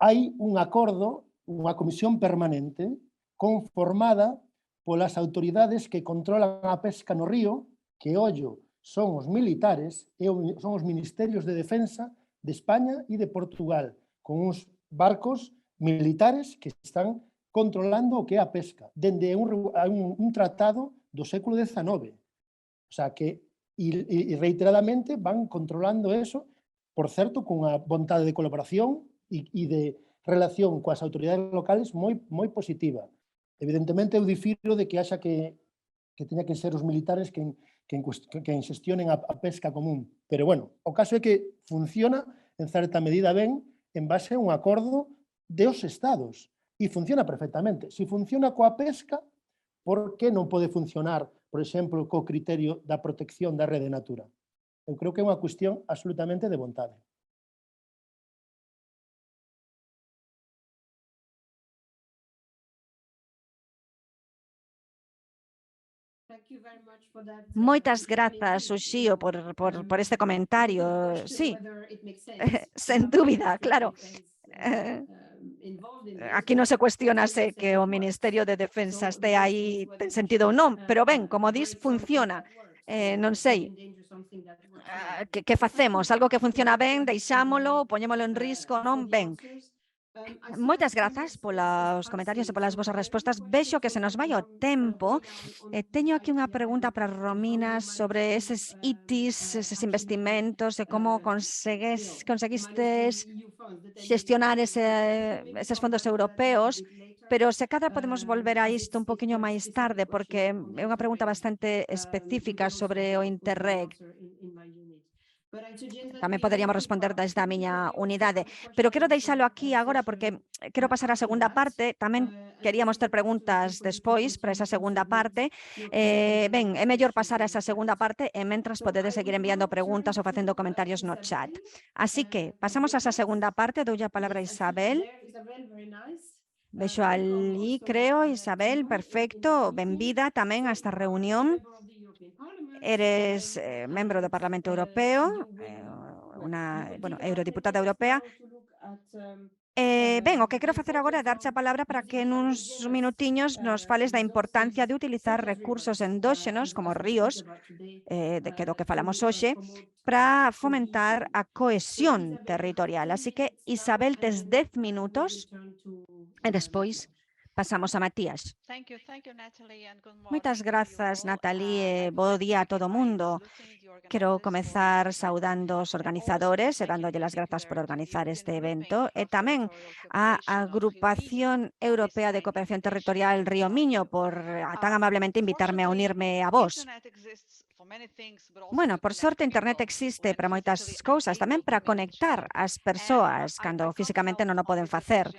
hai un acordo, unha comisión permanente conformada polas autoridades que controlan a pesca no río, que, ollo, son os militares e son os ministerios de defensa de España e de Portugal, con uns barcos militares que están controlando o que é a pesca, dende un tratado do século XIX. O sea, que e reiteradamente van controlando eso, por certo, cunha vontade de colaboración e de relación coas autoridades locales moi positiva. Evidentemente, eu difiro de que haxa que teña que ser os militares quen xestionen a pesca común. Pero, bueno, o caso é que funciona en certa medida ben en base a un acordo dos Estados. E funciona perfectamente. Se funciona coa pesca, por que non pode funcionar, por exemplo, co criterio da protección da rede natura? Eu creo que é unha cuestión absolutamente de vontade. Moitas grazas, Uxío, por este comentario. Sí, sen dúbida, claro. Aquí non se cuestiona se que o Ministerio de Defensa este aí ten sentido ou non, pero ben, como dis, funciona. Non sei, que facemos? Algo que funciona ben, deixámolo, poñémolo en risco, non? Ben. Moitas grazas polos comentarios e polas vosas respostas. Vexo que se nos vai o tempo. Teño aquí unha pregunta para Romina sobre eses ITIs, eses investimentos e como conseguistes xestionar eses fondos europeos, pero se cadra podemos volver a isto un poquinho máis tarde, porque é unha pregunta bastante específica sobre o Interreg. Tamén poderíamos responder desde a miña unidade, pero quero deixalo aquí agora porque quero pasar á segunda parte. Tamén queríamos ter preguntas despois para esa segunda parte. Ben, é mellor pasar a esa segunda parte e mentras podedes seguir enviando preguntas ou facendo comentarios no chat. Así que pasamos a esa segunda parte. Doulle a palabra a Isabel. Vexo ali, creo, Isabel, perfecto. Benvida tamén a esta reunión. Eres membro do Parlamento Europeo, eurodiputada europea. Ben, o que quero facer agora é darche a palabra para que nuns minutiños nos fales da importancia de utilizar recursos endóxenos como ríos, do que falamos hoxe, para fomentar a cohesión territorial. Así que, Isabel, tes 10 minutos e despois pasamos a Matías. Moitas grazas, Natalie, bo día a todo o mundo. Quero comezar saudando os organizadores e dándolle as grazas por organizar este evento e tamén a Agrupación Europea de Cooperación Territorial Río Miño por tan amablemente invitarme a unirme a vos. Bueno, por sorte, Internet existe para moitas cousas, tamén para conectar as persoas cando físicamente non o poden facer.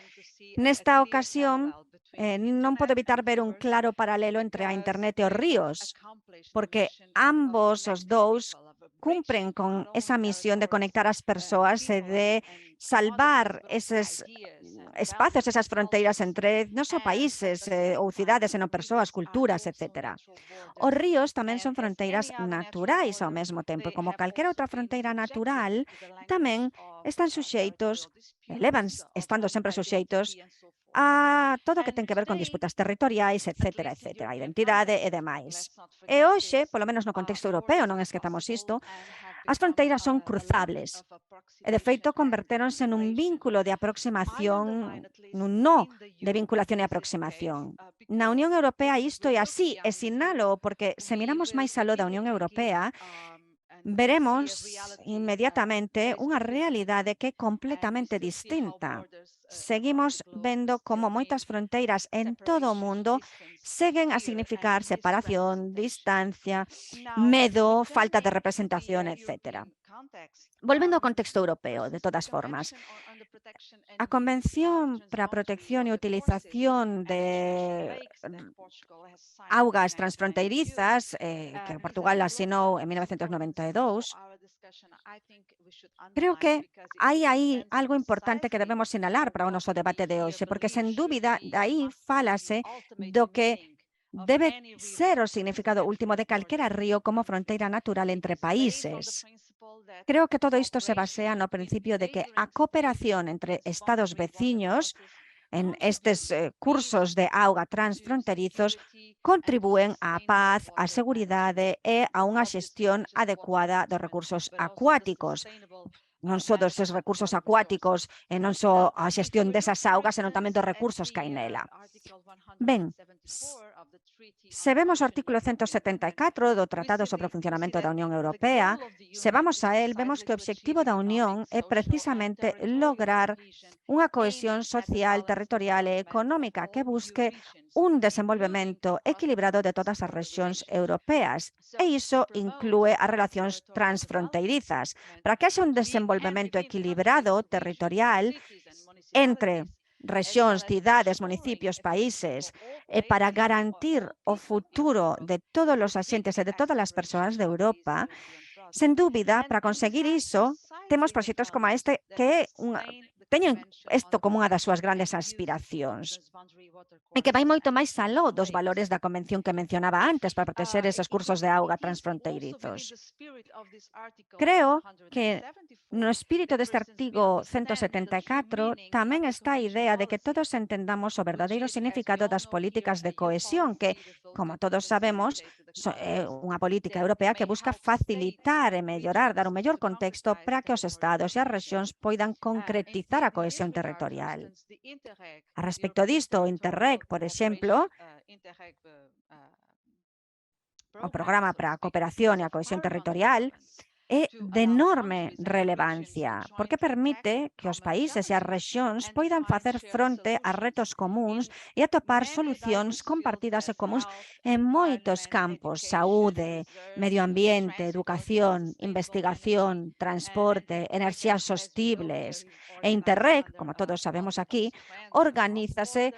Nesta ocasión, non podo evitar ver un claro paralelo entre a Internet e os ríos, porque ambos os dous cumpren con esa misión de conectar as persoas e de salvar eses espacios, esas fronteiras entre non só países ou cidades, senón persoas, culturas, etc. Os ríos tamén son fronteiras naturais ao mesmo tempo, e como calquera outra fronteira natural, tamén están suxeitos, estando sempre suxeitos, a todo o que ten que ver con disputas territoriais, etc., a identidade e demais. E hoxe, polo menos no contexto europeo, non esquezamos isto, as fronteiras son cruzables. E, de feito, convertéronse nun vínculo de aproximación, nun no de vinculación e aproximación. Na Unión Europea isto é así, e sinalo porque se miramos máis aló da Unión Europea, veremos inmediatamente unha realidade que é completamente distinta. Seguimos vendo como moitas fronteiras en todo o mundo seguen a significar separación, distancia, medo, falta de representación, etc. Volvendo ao contexto europeo, de todas formas, a Convención para a Protección e Utilización de Augas Transfronteirizas, que Portugal asinou en 1992, creo que hai aí algo importante que debemos sinalar para o noso debate de hoxe, porque, sen dúbida, aí fálase do que debe ser o significado último de calquera río como fronteira natural entre países. Creo que todo isto se basea no principio de que a cooperación entre Estados veciños en estes cursos de auga transfronterizos contribúen á paz, á seguridade e a unha xestión adecuada dos recursos acuáticos. Non só dos recursos acuáticos e non só a xestión desas augas, senón tamén dos recursos que hai nela. Ben, se vemos o artículo 174 do Tratado sobre o Funcionamento da Unión Europea, se vamos a él, vemos que o obxectivo da Unión é precisamente lograr unha cohesión social, territorial e económica que busque un desenvolvemento equilibrado de todas as rexións europeas. E iso inclúe as relacións transfronteirizas. Para que haxa un desenvolvemento equilibrado territorial entre rexións, cidades, municipios, países, e para garantir o futuro de todos os axentes e de todas as persoas de Europa, sen dúbida, para conseguir iso, temos proxectos como este que teñen isto como unha das súas grandes aspiracións e que vai moito máis aló dos valores da convención que mencionaba antes para proteger esos cursos de auga transfronteirizos. Creo que no espírito deste artigo 174 tamén está a idea de que todos entendamos o verdadeiro significado das políticas de cohesión, que, como todos sabemos, é unha política europea que busca facilitar e mellorar, dar un mellor contexto para que os estados e as rexións poidan concretizar a cohesión territorial. A respecto disto, o Interreg, por exemplo, o Programa para a Cooperación e a Cohesión Territorial, é de enorme relevancia, porque permite que os países e as rexións poidan facer fronte a retos comuns e atopar solucións compartidas e comuns en moitos campos: saúde, medio ambiente, educación, investigación, transporte, enerxías sostibles. E Interreg, como todos sabemos aquí, organízase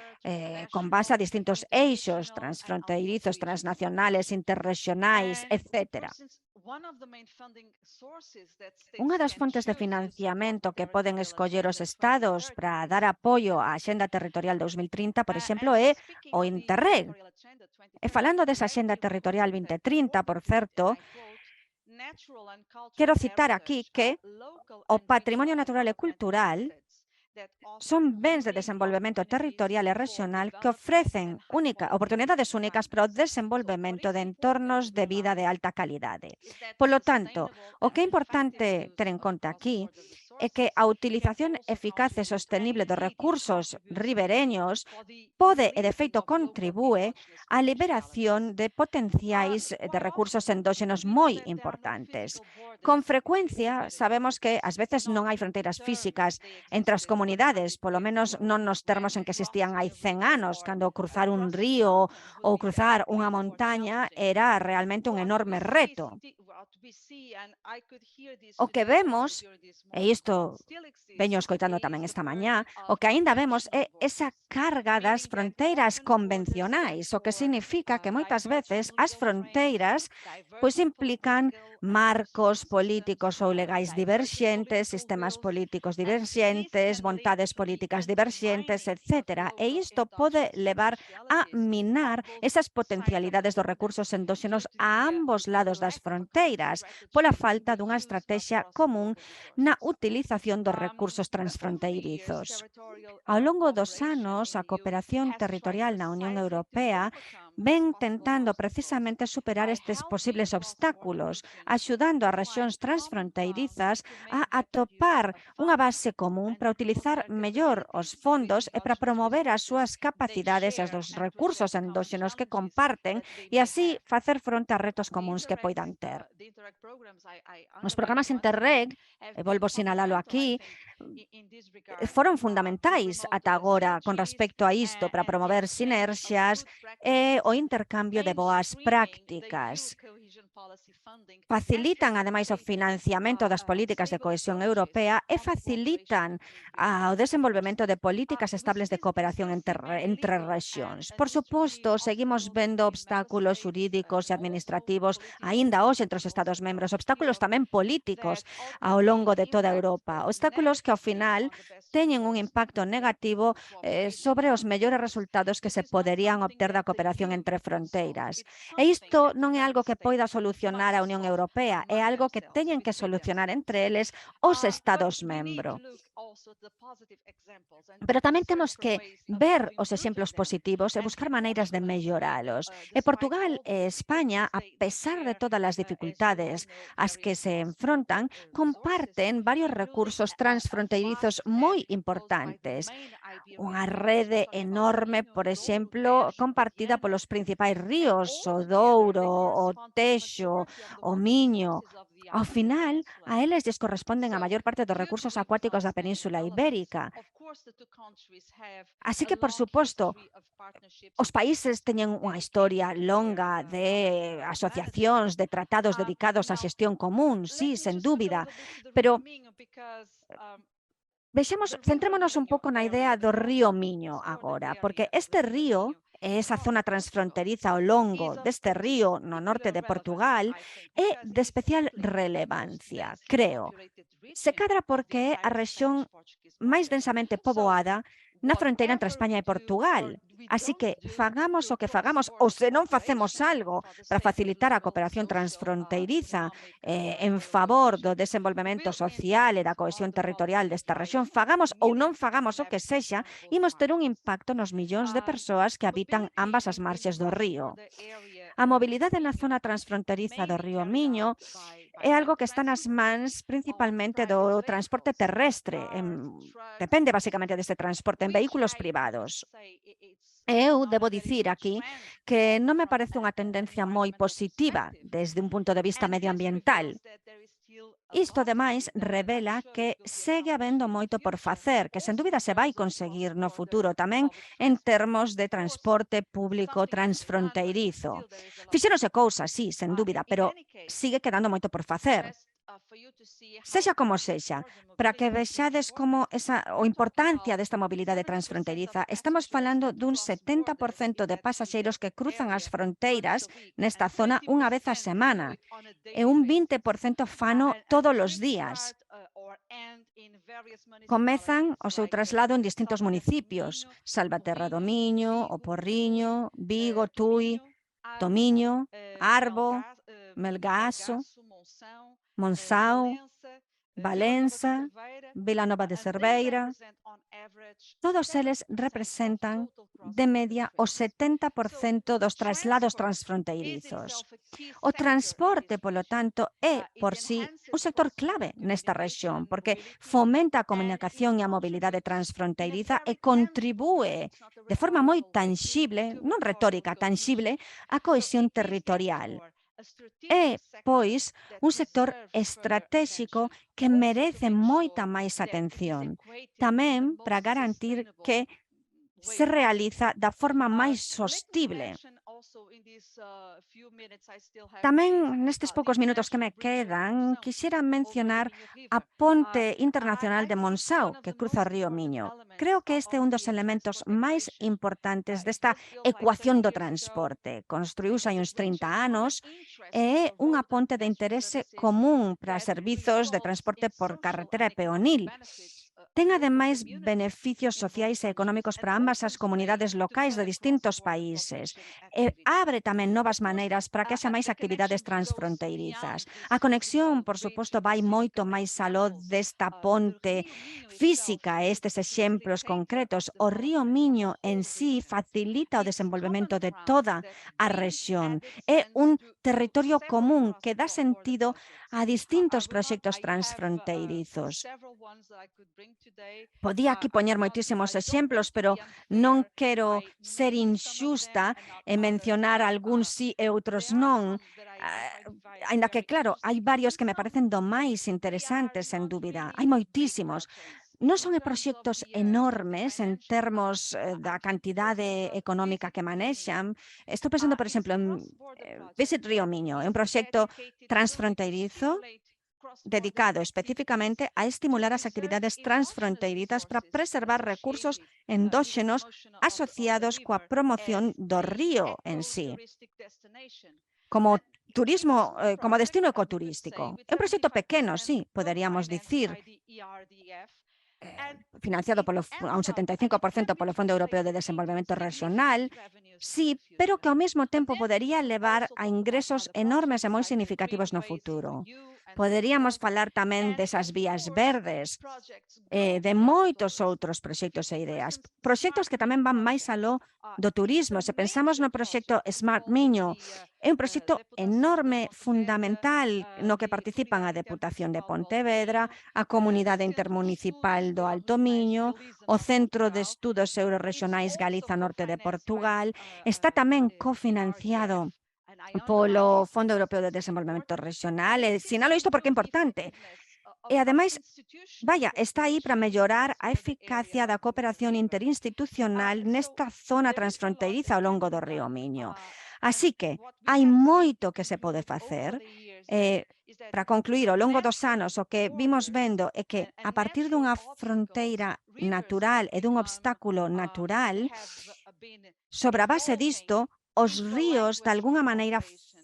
con base a distintos eixos transfronteirizos, transnacionales, interrexionais, etc. Unha das fontes de financiamento que poden escoller os estados para dar apoio á Axenda Territorial 2030, por exemplo, é o Interreg. E falando desa Axenda Territorial 2030, por certo, quero citar aquí que o patrimonio natural e cultural son bens de desenvolvemento territorial e regional que ofrecen oportunidades únicas para o desenvolvemento de entornos de vida de alta calidade. Polo tanto, o que é importante ter en conta aquí é que a utilización eficaz e sostenible dos recursos ribereños pode e, de feito, contribúe á liberación de potenciais de recursos endóxenos moi importantes. Con frecuencia, sabemos que ás veces non hai fronteiras físicas entre as comunidades, polo menos non nos termos en que existían hai 100 anos, cando cruzar un río ou cruzar unha montaña era realmente un enorme reto. O que vemos, e isto veño escoitando tamén esta mañá, o que aínda vemos é esa carga das fronteiras convencionais, o que significa que moitas veces as fronteiras pois implican marcos políticos ou legais diverxentes, sistemas políticos diverxentes, vontades políticas diverxentes, etc. E isto pode levar a minar esas potencialidades dos recursos endóxenos a ambos lados das fronteiras, pola falta dunha estrategia común na utilización dos recursos transfronteirizos. Ao longo dos anos, a cooperación territorial na Unión Europea ven tentando precisamente superar estes posibles obstáculos, axudando as rexións transfronteirizas a atopar unha base común para utilizar mellor os fondos e para promover as súas capacidades e os recursos endóxenos que comparten e así facer fronte a retos comuns que poidan ter. Os programas Interreg, e volvo sinalalo aquí, foron fundamentais ata agora con respecto a isto para promover sinerxias e o intercambio de boas prácticas. Facilitan, ademais, o financiamento das políticas de cohesión europea e facilitan o desenvolvemento de políticas estables de cooperación entre rexións. Por suposto, seguimos vendo obstáculos xurídicos e administrativos aínda hoxe entre os Estados membros, obstáculos tamén políticos ao longo de toda Europa, obstáculos que ao final teñen un impacto negativo sobre os mellores resultados que se poderían obter da cooperación entre fronteiras. E isto non é algo que poida solucionar solucionar a Unión Europea, é algo que teñen que solucionar entre eles os Estados membros. Pero tamén temos que ver os exemplos positivos e buscar maneiras de melloralos. E Portugal e España, a pesar de todas as dificultades ás que se enfrontan, comparten varios recursos transfronteirizos moi importantes. Unha rede enorme, por exemplo, compartida polos principais ríos, o Douro, o Texo, o Miño. Ao final, a eles lles corresponden a maior parte dos recursos acuáticos da Península Ibérica. Así que, por suposto, os países teñen unha historia longa de asociacións, de tratados dedicados á xestión común, sí, sen dúbida, pero centrémonos un pouco na idea do río Miño agora, porque este río e esa zona transfronteriza ao longo deste río no norte de Portugal é de especial relevancia, creo. Se cadra porque é a rexión máis densamente poboada na fronteira entre España e Portugal. Así que fagamos o que fagamos, ou se non facemos algo para facilitar a cooperación transfronteiriza en favor do desenvolvemento social e da cohesión territorial desta rexión, fagamos ou non fagamos o que sexa, imos ter un impacto nos millóns de persoas que habitan ambas as marxes do río. A mobilidade na zona transfronteriza do río Miño é algo que está nas mans principalmente do transporte terrestre. Depende basicamente deste transporte en vehículos privados. Eu debo dicir aquí que non me parece unha tendencia moi positiva desde un punto de vista medioambiental. Isto, ademais, revela que segue habendo moito por facer, que sen dúbida se vai conseguir no futuro tamén en termos de transporte público transfronteirizo. Fixéronse cousas, sí, sen dúbida, pero sigue quedando moito por facer. Sexa como sexa, para que vexades como a importancia desta mobilidade transfronteiriza, estamos falando dun 70% de pasaxeiros que cruzan as fronteiras nesta zona unha vez a semana e un 20% fano todos os días. Comezan o seu traslado en distintos municipios, Salvaterra do Miño, O Porriño, Vigo, Tui, Tomiño, Arbo, Melgaço, Monção, Valença, Vilanova de Cerveira. Todos eles representan, de media, o 70% dos traslados transfronteirizos. O transporte, polo tanto, é, por sí, un sector clave nesta rexión, porque fomenta a comunicación e a mobilidade transfronteiriza e contribúe de forma moi tanxible, non retórica, tanxible, á cohesión territorial. É, pois, un sector estratéxico que merece moita máis atención, tamén para garantir que se realiza da forma máis sostible. Tamén, nestes poucos minutos que me quedan, quixera mencionar a ponte internacional de Monção, que cruza o río Miño. Creo que este é un dos elementos máis importantes desta ecuación do transporte. Construíuse hai uns 30 anos e é unha ponte de interese común para servizos de transporte por carretera e peonil. Ten, ademais, beneficios sociais e económicos para ambas as comunidades locais de distintos países e abre tamén novas maneiras para que haxa máis actividades transfronteirizas. A conexión, por suposto, vai moito máis aló desta ponte física, estes exemplos concretos. O río Miño en sí facilita o desenvolvemento de toda a rexión. É un territorio común que dá sentido a distintos proxectos transfronteirizos. Podía aquí poñer moitísimos exemplos, pero non quero ser inxusta e mencionar algúns sí e outros non. Aínda que, claro, hai varios que me parecen do máis interesantes, sen dúbida. Hai moitísimos. Non son proxectos enormes en termos da cantidade económica que manexan. Estou pensando, por exemplo, en Visit Río Miño. É un proxecto transfronteirizo dedicado especificamente a estimular as actividades transfronteirizas para preservar recursos endóxenos asociados coa promoción do río en sí, como turismo, como destino ecoturístico. É un proxecto pequeno, sí, poderíamos dicir, financiado a un 75% polo Fondo Europeo de Desenvolvemento Regional, sí, pero que ao mesmo tempo podería levar a ingresos enormes e moi significativos no futuro. Poderíamos falar tamén desas vías verdes, de moitos outros proxectos e ideas. Proxectos que tamén van máis aló do turismo. Se pensamos no proxecto Smart Miño, é un proxecto enorme, fundamental, no que participan a Deputación de Pontevedra, a Comunidade Intermunicipal do Alto Miño, o Centro de Estudos Eurorregionais Galiza Norte de Portugal. Está tamén cofinanciado polo Fondo Europeo de Desenvolvemento Regional. E sinalo isto porque é importante. E, ademais, vaya, está aí para mellorar a eficacia da cooperación interinstitucional nesta zona transfronteiriza ao longo do río Miño. Así que hai moito que se pode facer. Para concluir, ao longo dos anos, o que vimos vendo é que a partir dunha fronteira natural e dun obstáculo natural, sobre a base disto, os ríos, de alguna maneira,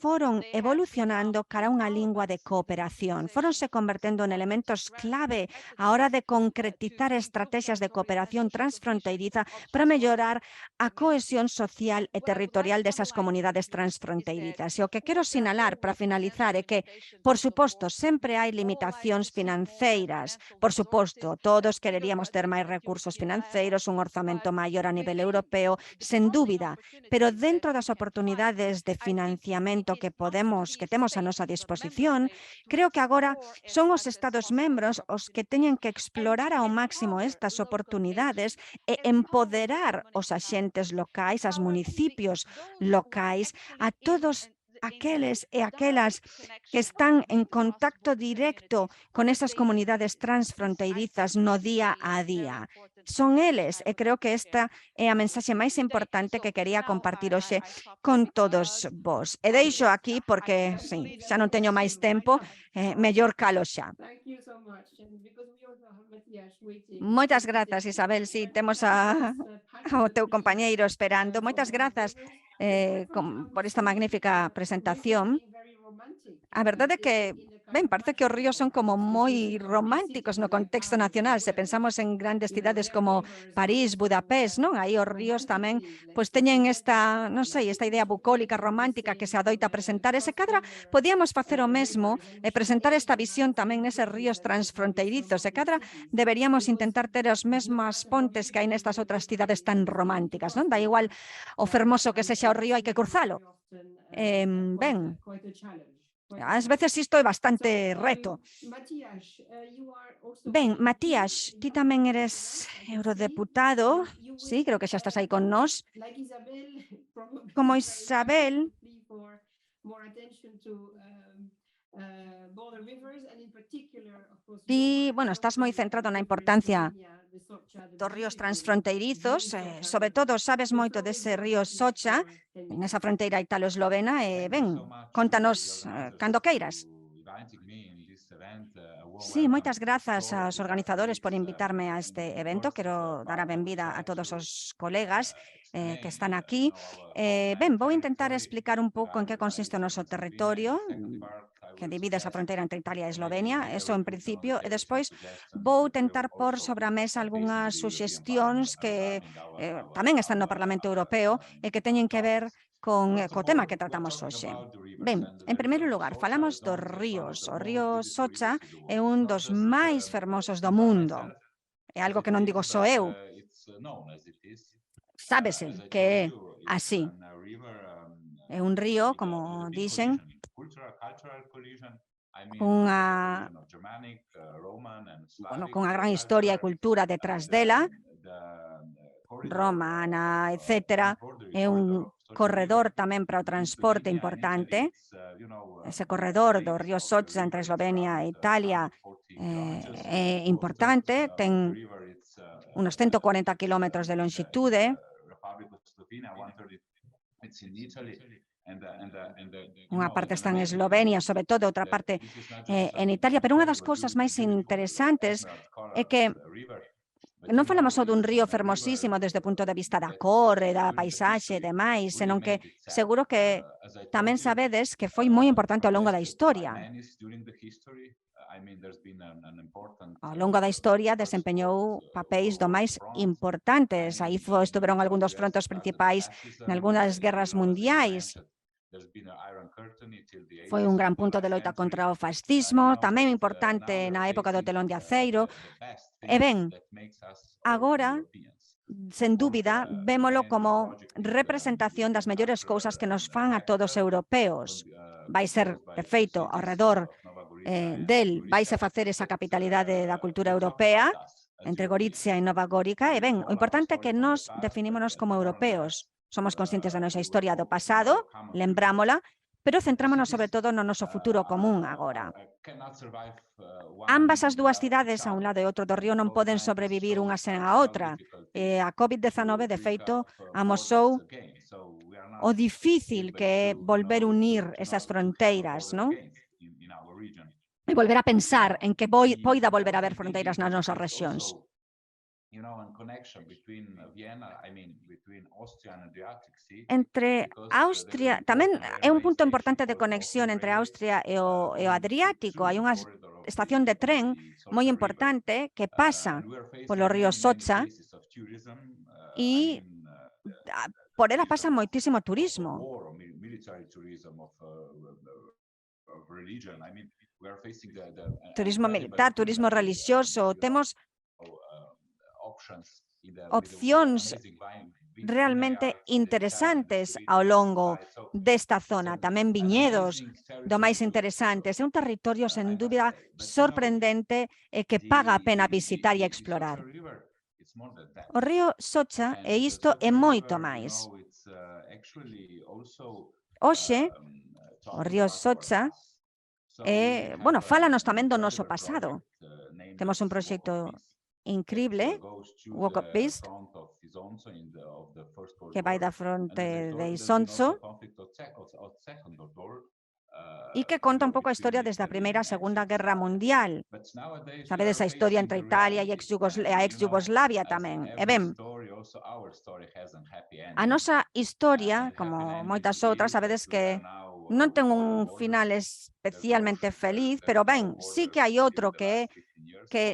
foron evolucionando cara a unha lingua de cooperación, foronse convertendo en elementos clave á hora de concretizar estrategias de cooperación transfronteiriza para mellorar a cohesión social e territorial desas comunidades transfronteirizas. E o que quero sinalar para finalizar é que, por suposto, sempre hai limitacións financeiras. Por suposto, todos quereríamos ter máis recursos financeiros, un orzamento maior a nivel europeo, sen dúbida, pero dentro das oportunidades de financiamento que temos a nosa disposición, creo que agora son os Estados membros os que teñen que explorar ao máximo estas oportunidades e empoderar os axentes locais, as municipios locais, a todos aqueles e aquelas que están en contacto directo con esas comunidades transfronteirizas no día a día. Son eles, e creo que esta é a mensaxe máis importante que quería compartir hoxe con todos vos. E deixo aquí porque, sí, xa non teño máis tempo, mellor calo xa. Moitas grazas, Isabel. Sí, temos ao teu compañeiro esperando. Moitas grazas por esta magnífica presentación. A verdade é que, ben, parece que os ríos son como moi románticos no contexto nacional. Se pensamos en grandes cidades como París, Budapest, non? Aí os ríos tamén pois teñen esta, non sei, esta idea bucólica, romántica que se adoita presentar. E se cadra, podíamos facer o mesmo e presentar esta visión tamén neses ríos transfronteirizos. Se cadra, deberíamos intentar ter as mesmas pontes que hai nestas outras cidades tan románticas, non? Da igual o fermoso que sexa o río, hai que cruzalo. Ben, ás veces isto é bastante reto. Ben, Matías, ti tamén eres eurodeputado, sí, creo que xa estás aí con nós. Como Isabel, ti, bueno, estás moi centrado na importancia dos ríos transfronteirizos, sobre todo sabes moito dese río Socha, nesa fronteira italo-eslovena, e ben, contanos cando queiras. Sí, moitas grazas aos organizadores por invitarme a este evento. Quero dar a benvida a todos os colegas que están aquí. Ben, vou intentar explicar un pouco en que consiste o noso territorio, que divide esa fronteira entre Italia e Eslovenia, eso en principio, e despois vou tentar pôr sobre a mesa algunhas suxestións que tamén están no Parlamento Europeo e que teñen que ver co tema que tratamos hoxe. Ben, en primeiro lugar, falamos dos ríos. O río Socha é un dos máis fermosos do mundo. É algo que non digo só eu. Sábese que é así. É un río, como dixen, cunha gran historia e cultura detrás dela, romana, etc. É un corredor tamén para o transporte importante. Ese corredor do río Socha entre Eslovenia e Italia é importante, ten unos 140 kilómetros de longitude. Unha parte está en Eslovenia, sobre todo, outra parte en Italia, pero unha das cousas máis interesantes é que non falamos só dun río fermosísimo desde o punto de vista da cor, da paisaxe e demais, senón que seguro que tamén sabedes que foi moi importante ao longo da historia. Ao longo da historia desempeñou papéis do máis importantes. Aí estuveron algún dos frontos principais nalgúnas guerras mundiais. Foi un gran punto de loita contra o fascismo, tamén importante na época do telón de aceiro. E ben, agora, sen dúbida, vémolo como representación das mellores cousas que nos fan a todos europeos. Vai ser, de feito, ao redor del, vaise facer esa capitalidade da cultura europea entre Gorizia e Nova Gorica. E ben, o importante é que nos definímonos como europeos. Somos conscientes da nosa historia do pasado, lembrámola, pero centrámonos sobre todo no noso futuro común agora. Ambas as dúas cidades, a un lado e outro do río, non poden sobrevivir unha sen a outra. A COVID-19, de feito, amosou o difícil que é volver unir esas fronteiras, non? E volver a pensar en que poida volver a haber fronteiras nas nosas rexións. Entre Austria, tamén é un punto importante de conexión entre Austria e o Adriático. Hai unha estación de tren moi importante que pasa polo río Socha e por ela pasa moitísimo turismo. Turismo militar, turismo relixioso. Temos opcións realmente interesantes ao longo desta zona, tamén viñedos do máis interesantes. É un territorio, sen dúbida, sorprendente e que paga a pena visitar e explorar. O río Socha, e isto é moito máis. Hoxe, o río Socha fálanos tamén do noso pasado. Temos un proxecto increíble, Walk of Peace, que vai da fronte de Isonzo e que conta un pouco a historia desde a Primeira e a Segunda Guerra Mundial. Sabedes a historia entre Italia e a ex-Yugoslavia tamén. E ben, a nosa historia, como moitas outras, sabedes que non ten un final especialmente feliz, pero ben, sí que hai outro que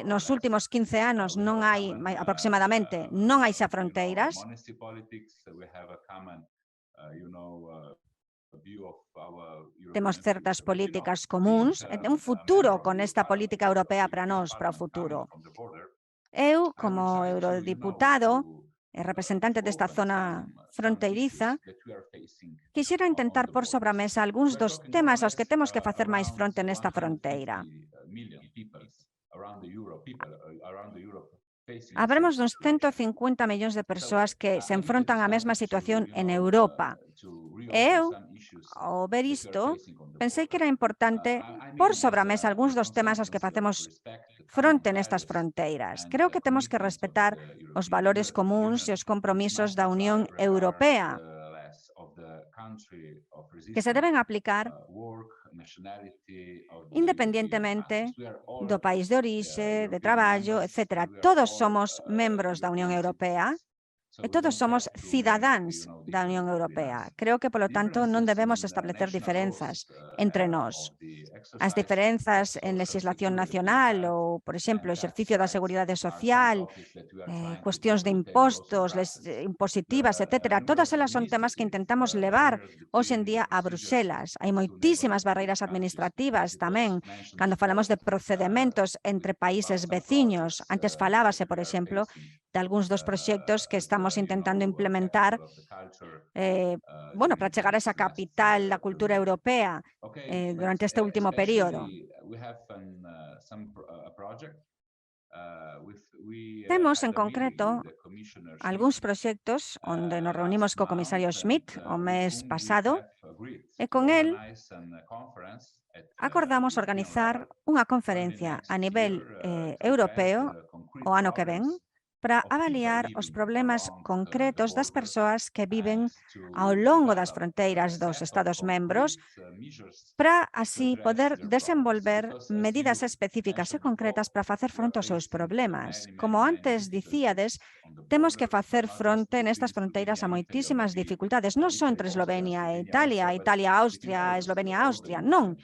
nos últimos 15 anos non hai, aproximadamente, non hai xa fronteiras. Temos certas políticas comuns e un futuro con esta política europea para nós, para o futuro. Eu, como eurodiputado e representante desta zona fronteiriza, quixera intentar pôr sobre a mesa algúns dos temas aos que temos que facer máis fronte nesta fronteira. Habremos uns 150 millóns de persoas que se enfrontan á mesma situación en Europa. E eu, ao ver isto, pensei que era importante pôr sobre a mesa algúns dos temas aos que facemos fronte nestas fronteiras. Creo que temos que respetar os valores comuns e os compromisos da Unión Europea, que se deben aplicar independentemente do país de orixe, de traballo, etc. Todos somos membros da Unión Europea e todos somos cidadáns da Unión Europea. Creo que, polo tanto, non debemos establecer diferenzas entre nós. As diferenzas en legislación nacional ou, por exemplo, o exercicio da seguridade social, cuestións de impostos, impositivas, etc. Todas elas son temas que intentamos levar hoxe en día a Bruxelas. Hai moitísimas barreiras administrativas tamén cando falamos de procedementos entre países veciños. Antes falábase, por exemplo, de algúns dos proxectos que estamos intentando implementar para chegar a esa capital da cultura europea durante este último período. Temos, en concreto, algúns proxectos onde nos reunimos co comisario Schmidt o mes pasado e con el acordamos organizar unha conferencia a nivel europeo o ano que ven para avaliar os problemas concretos das persoas que viven ao longo das fronteiras dos Estados-membros, para así poder desenvolver medidas específicas e concretas para facer fronte aos seus problemas. Como antes dicíades, temos que facer fronte nestas fronteiras a moitísimas dificultades, non só entre Eslovenia e Italia, Italia-Austria, Eslovenia-Austria, non,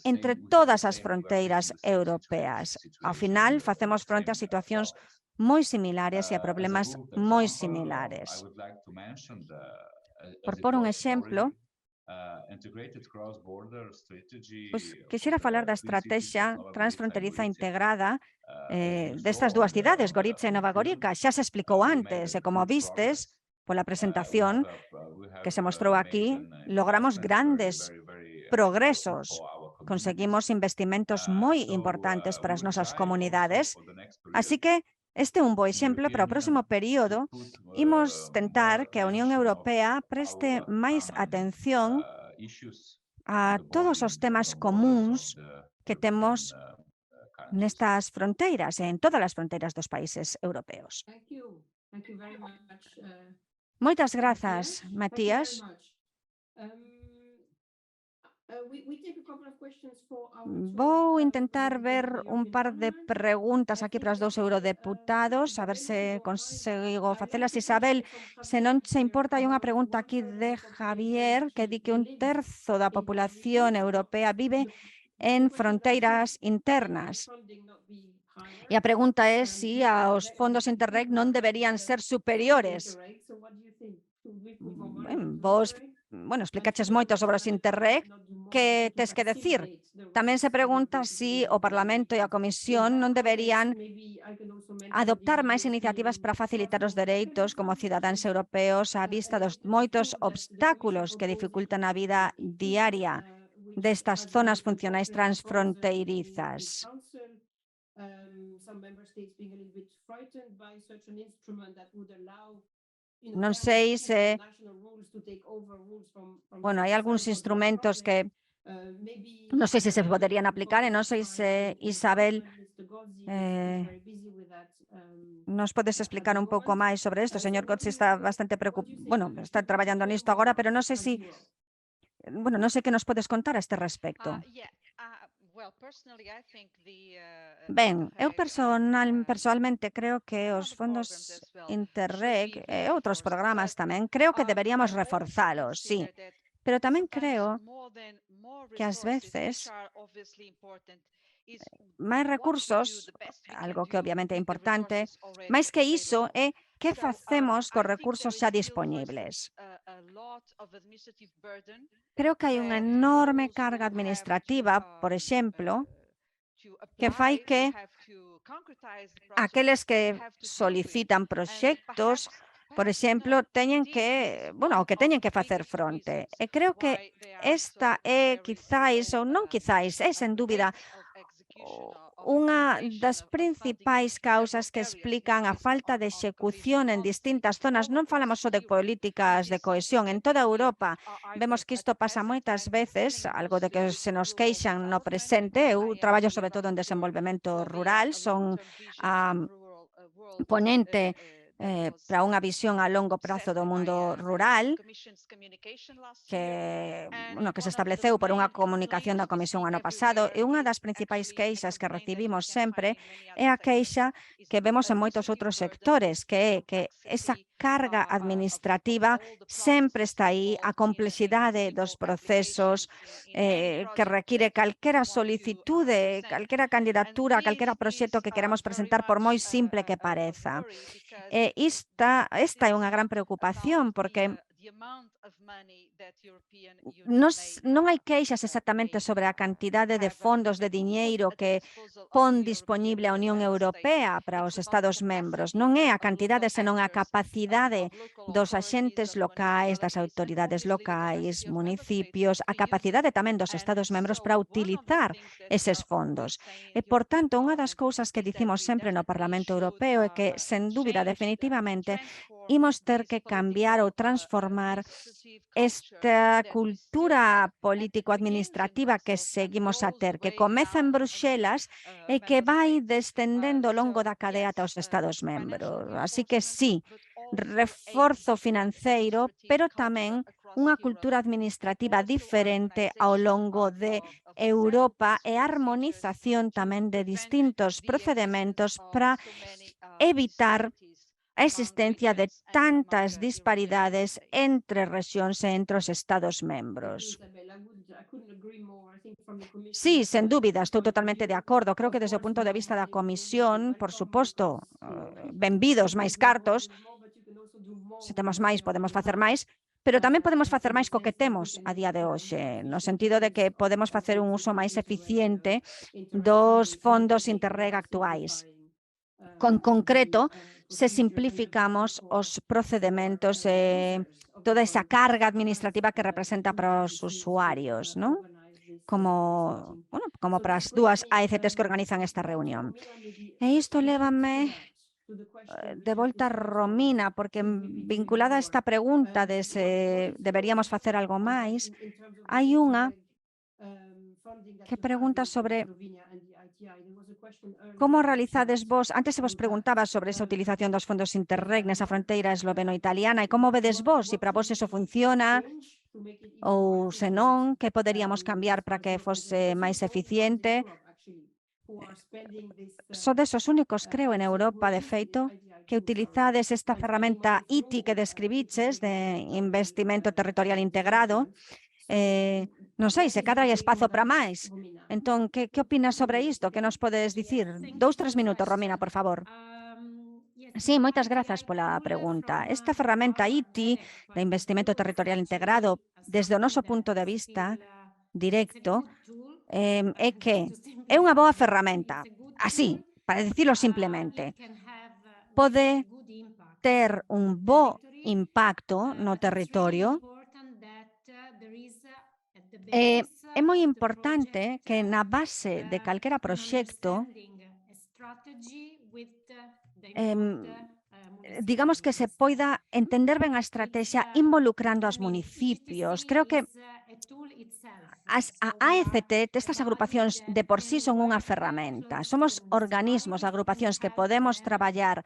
entre todas as fronteiras europeas. Ao final, facemos fronte a situacións moi similares e a problemas moi similares. Por pôr un exemplo, quixera falar da estrategia transfronteriza integrada destas dúas cidades, Gorica e Nova Gorica. Xa se explicou antes, e como vistes, pola presentación que se mostrou aquí, logramos grandes progresos. Conseguimos investimentos moi importantes para as nosas comunidades. Así que este é un bo exemplo para o próximo período. Imos tentar que a Unión Europea preste máis atención a todos os temas comuns que temos nestas fronteiras, en todas as fronteiras dos países europeos. Moitas grazas, Matías. Vou intentar ver un par de preguntas aquí para os dous eurodeputados, a ver se consigo facelas. Isabel, se non se importa, hai unha pregunta aquí de Javier que di que 1/3 da población europea vive en fronteiras internas. E a pregunta é se os fondos Interreg non deberían ser superiores. Vos explicaches moito sobre os Interreg, que tes que decir? Tamén se pregunta se o Parlamento e a Comisión non deberían adoptar máis iniciativas para facilitar os dereitos como cidadáns europeos á vista dos moitos obstáculos que dificultan a vida diaria destas zonas funcionais transfronteirizas. Non sei se... hai algúns instrumentos que non sei se se poderían aplicar e non sei se, Isabel, nos podes explicar un pouco máis sobre isto. O señor Gozzi está bastante preocupado, está traballando nisto agora, pero non sei se... non sei que nos podes contar a este respecto. Ben, eu personalmente creo que os fondos Interreg e outros programas tamén, creo que deberíamos reforzalos, sí. Pero tamén creo que ás veces máis recursos, algo que obviamente é importante, máis que iso é que facemos cos recursos xa dispoñibles. Creo que hai unha enorme carga administrativa, por exemplo, que fai que aqueles que solicitan proxectos, por exemplo, teñen que facer fronte. E creo que esta é quizáis, ou non quizáis, é sen dúbida unha das principais causas que explican a falta de execución en distintas zonas. Non falamos só de políticas de cohesión. En toda Europa vemos que isto pasa moitas veces, algo de que se nos queixan no presente. Eu traballo sobre todo en desenvolvemento rural, son a ponente para unha visión a longo prazo do mundo rural que se estableceu por unha comunicación da Comisión ano pasado, e unha das principais queixas que recibimos sempre é a queixa que vemos en moitos outros sectores, que é que esa carga administrativa sempre está aí, a complexidade dos procesos que require calquera solicitude, calquera candidatura, calquera proxecto que queremos presentar, por moi simple que pareza. Esta é unha gran preocupación, porque non hai queixas exactamente sobre a cantidade de fondos de diñeiro que pon disponible a Unión Europea para os Estados-membros. Non é a cantidade, senón a capacidade dos axentes locais, das autoridades locais, municipios, a capacidade tamén dos Estados-membros para utilizar eses fondos. E, por tanto, unha das cousas que dicimos sempre no Parlamento Europeo é que, sen dúbida, definitivamente, imos ter que cambiar ou transformar esta cultura político-administrativa que seguimos a ter, que comeza en Bruxelas e que vai descendendo ao longo da cadea ata os Estados membros. Así que sí, reforzo financeiro, pero tamén unha cultura administrativa diferente ao longo de Europa e armonización tamén de distintos procedementos para evitar a existencia de tantas disparidades entre rexións e entre os Estados membros. Sí, sen dúbida, estou totalmente de acordo. Creo que desde o punto de vista da Comisión, por suposto, benvidos máis cartos, se temos máis, podemos facer máis, pero tamén podemos facer máis co que temos a día de hoxe, no sentido de que podemos facer un uso máis eficiente dos fondos Interreg actuais. Con concreto, se simplificamos os procedementos e toda esa carga administrativa que representa para os usuarios, non? Como para as dúas AECTs que organizan esta reunión. E isto lévame de volta a Romina, porque vinculada a esta pregunta de se deberíamos facer algo máis, hai unha que pregunta sobre como realizades vos, antes se vos preguntaba sobre esa utilización dos fondos Interreg nesa fronteira esloveno-italiana e como vedes vos, se para vos eso funciona ou se non, que poderíamos cambiar para que fose máis eficiente. Sodes os únicos, creo, en Europa, de feito, que utilizades esta ferramenta ITI que describiches de investimento territorial integrado. Non sei, se cadra hai espazo para máis. Entón, que opinas sobre isto? Que nos podes dicir? 2-3 minutos, Romina, por favor. Sí, moitas grazas pola pregunta. Esta ferramenta ITI de investimento territorial integrado, desde o noso punto de vista directo, é que é unha boa ferramenta. Así, para dicilo simplemente, pode ter un bo impacto no territorio. É moi importante que na base de calquera proxecto digamos que se poida entender ben a estrategia involucrando aos municipios. Creo que as AECT, estas agrupacións de por sí son unha ferramenta. Somos organismos, agrupacións que podemos traballar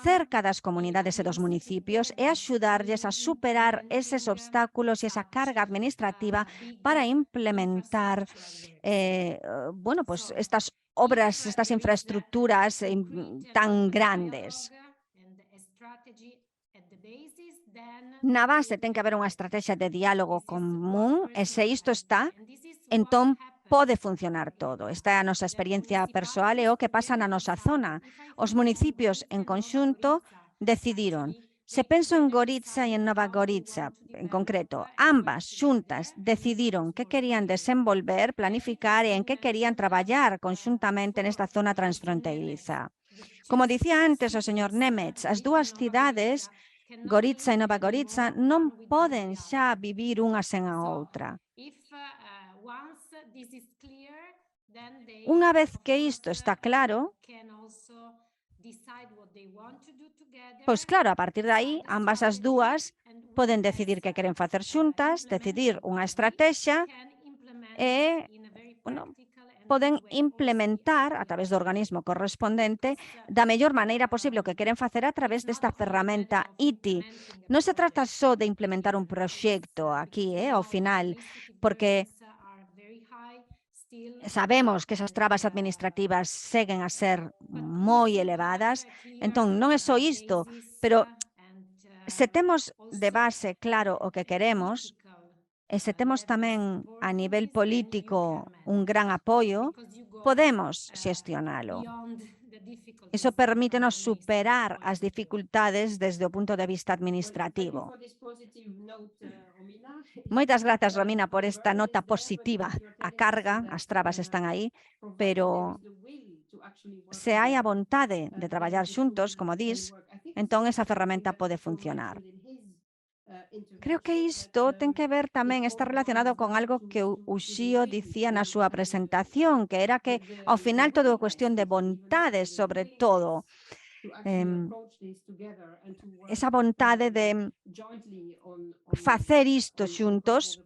cerca das comunidades e dos municipios e axudarlles a superar eses obstáculos e esa carga administrativa para implementar estas obras, estas infraestructuras tan grandes. Na base ten que haber unha estrategia de diálogo común e se isto está, entón pode funcionar todo. Esta é a nosa experiencia persoal e o que pasa na nosa zona. Os municipios en conxunto decidiron. Se penso en Gorica e en Nova Gorica, en concreto, ambas xuntas decidiron que querían desenvolver, planificar e en que querían traballar conxuntamente nesta zona transfronteiriza. Como dicía antes o señor Nemetz, as dúas cidades, Gorica e Nova Gorica, non poden xa vivir unha sen a outra. Unha vez que isto está claro, pois claro, a partir de aí, ambas as dúas poden decidir que queren facer xuntas, decidir unha estrategia e, poden implementar a través do organismo correspondente da mellor maneira posible o que queren facer a través desta ferramenta ITI. Non se trata só de implementar un proxecto aquí, ao final, porque sabemos que esas trabas administrativas seguen a ser moi elevadas, entón non é só isto, pero se temos de base claro o que queremos, e se temos tamén a nivel político un gran apoio, podemos xestionalo. Iso permítenos superar as dificultades desde o punto de vista administrativo. Moitas grazas, Romina, por esta nota positiva. A carga, as trabas están aí, pero se hai a vontade de traballar xuntos, como dis, entón esa ferramenta pode funcionar. Creo que isto ten que ver tamén, está relacionado con algo que Uxío dicía na súa presentación, que era que ao final todo é cuestión de vontade sobre todo. esa vontade de facer isto xuntos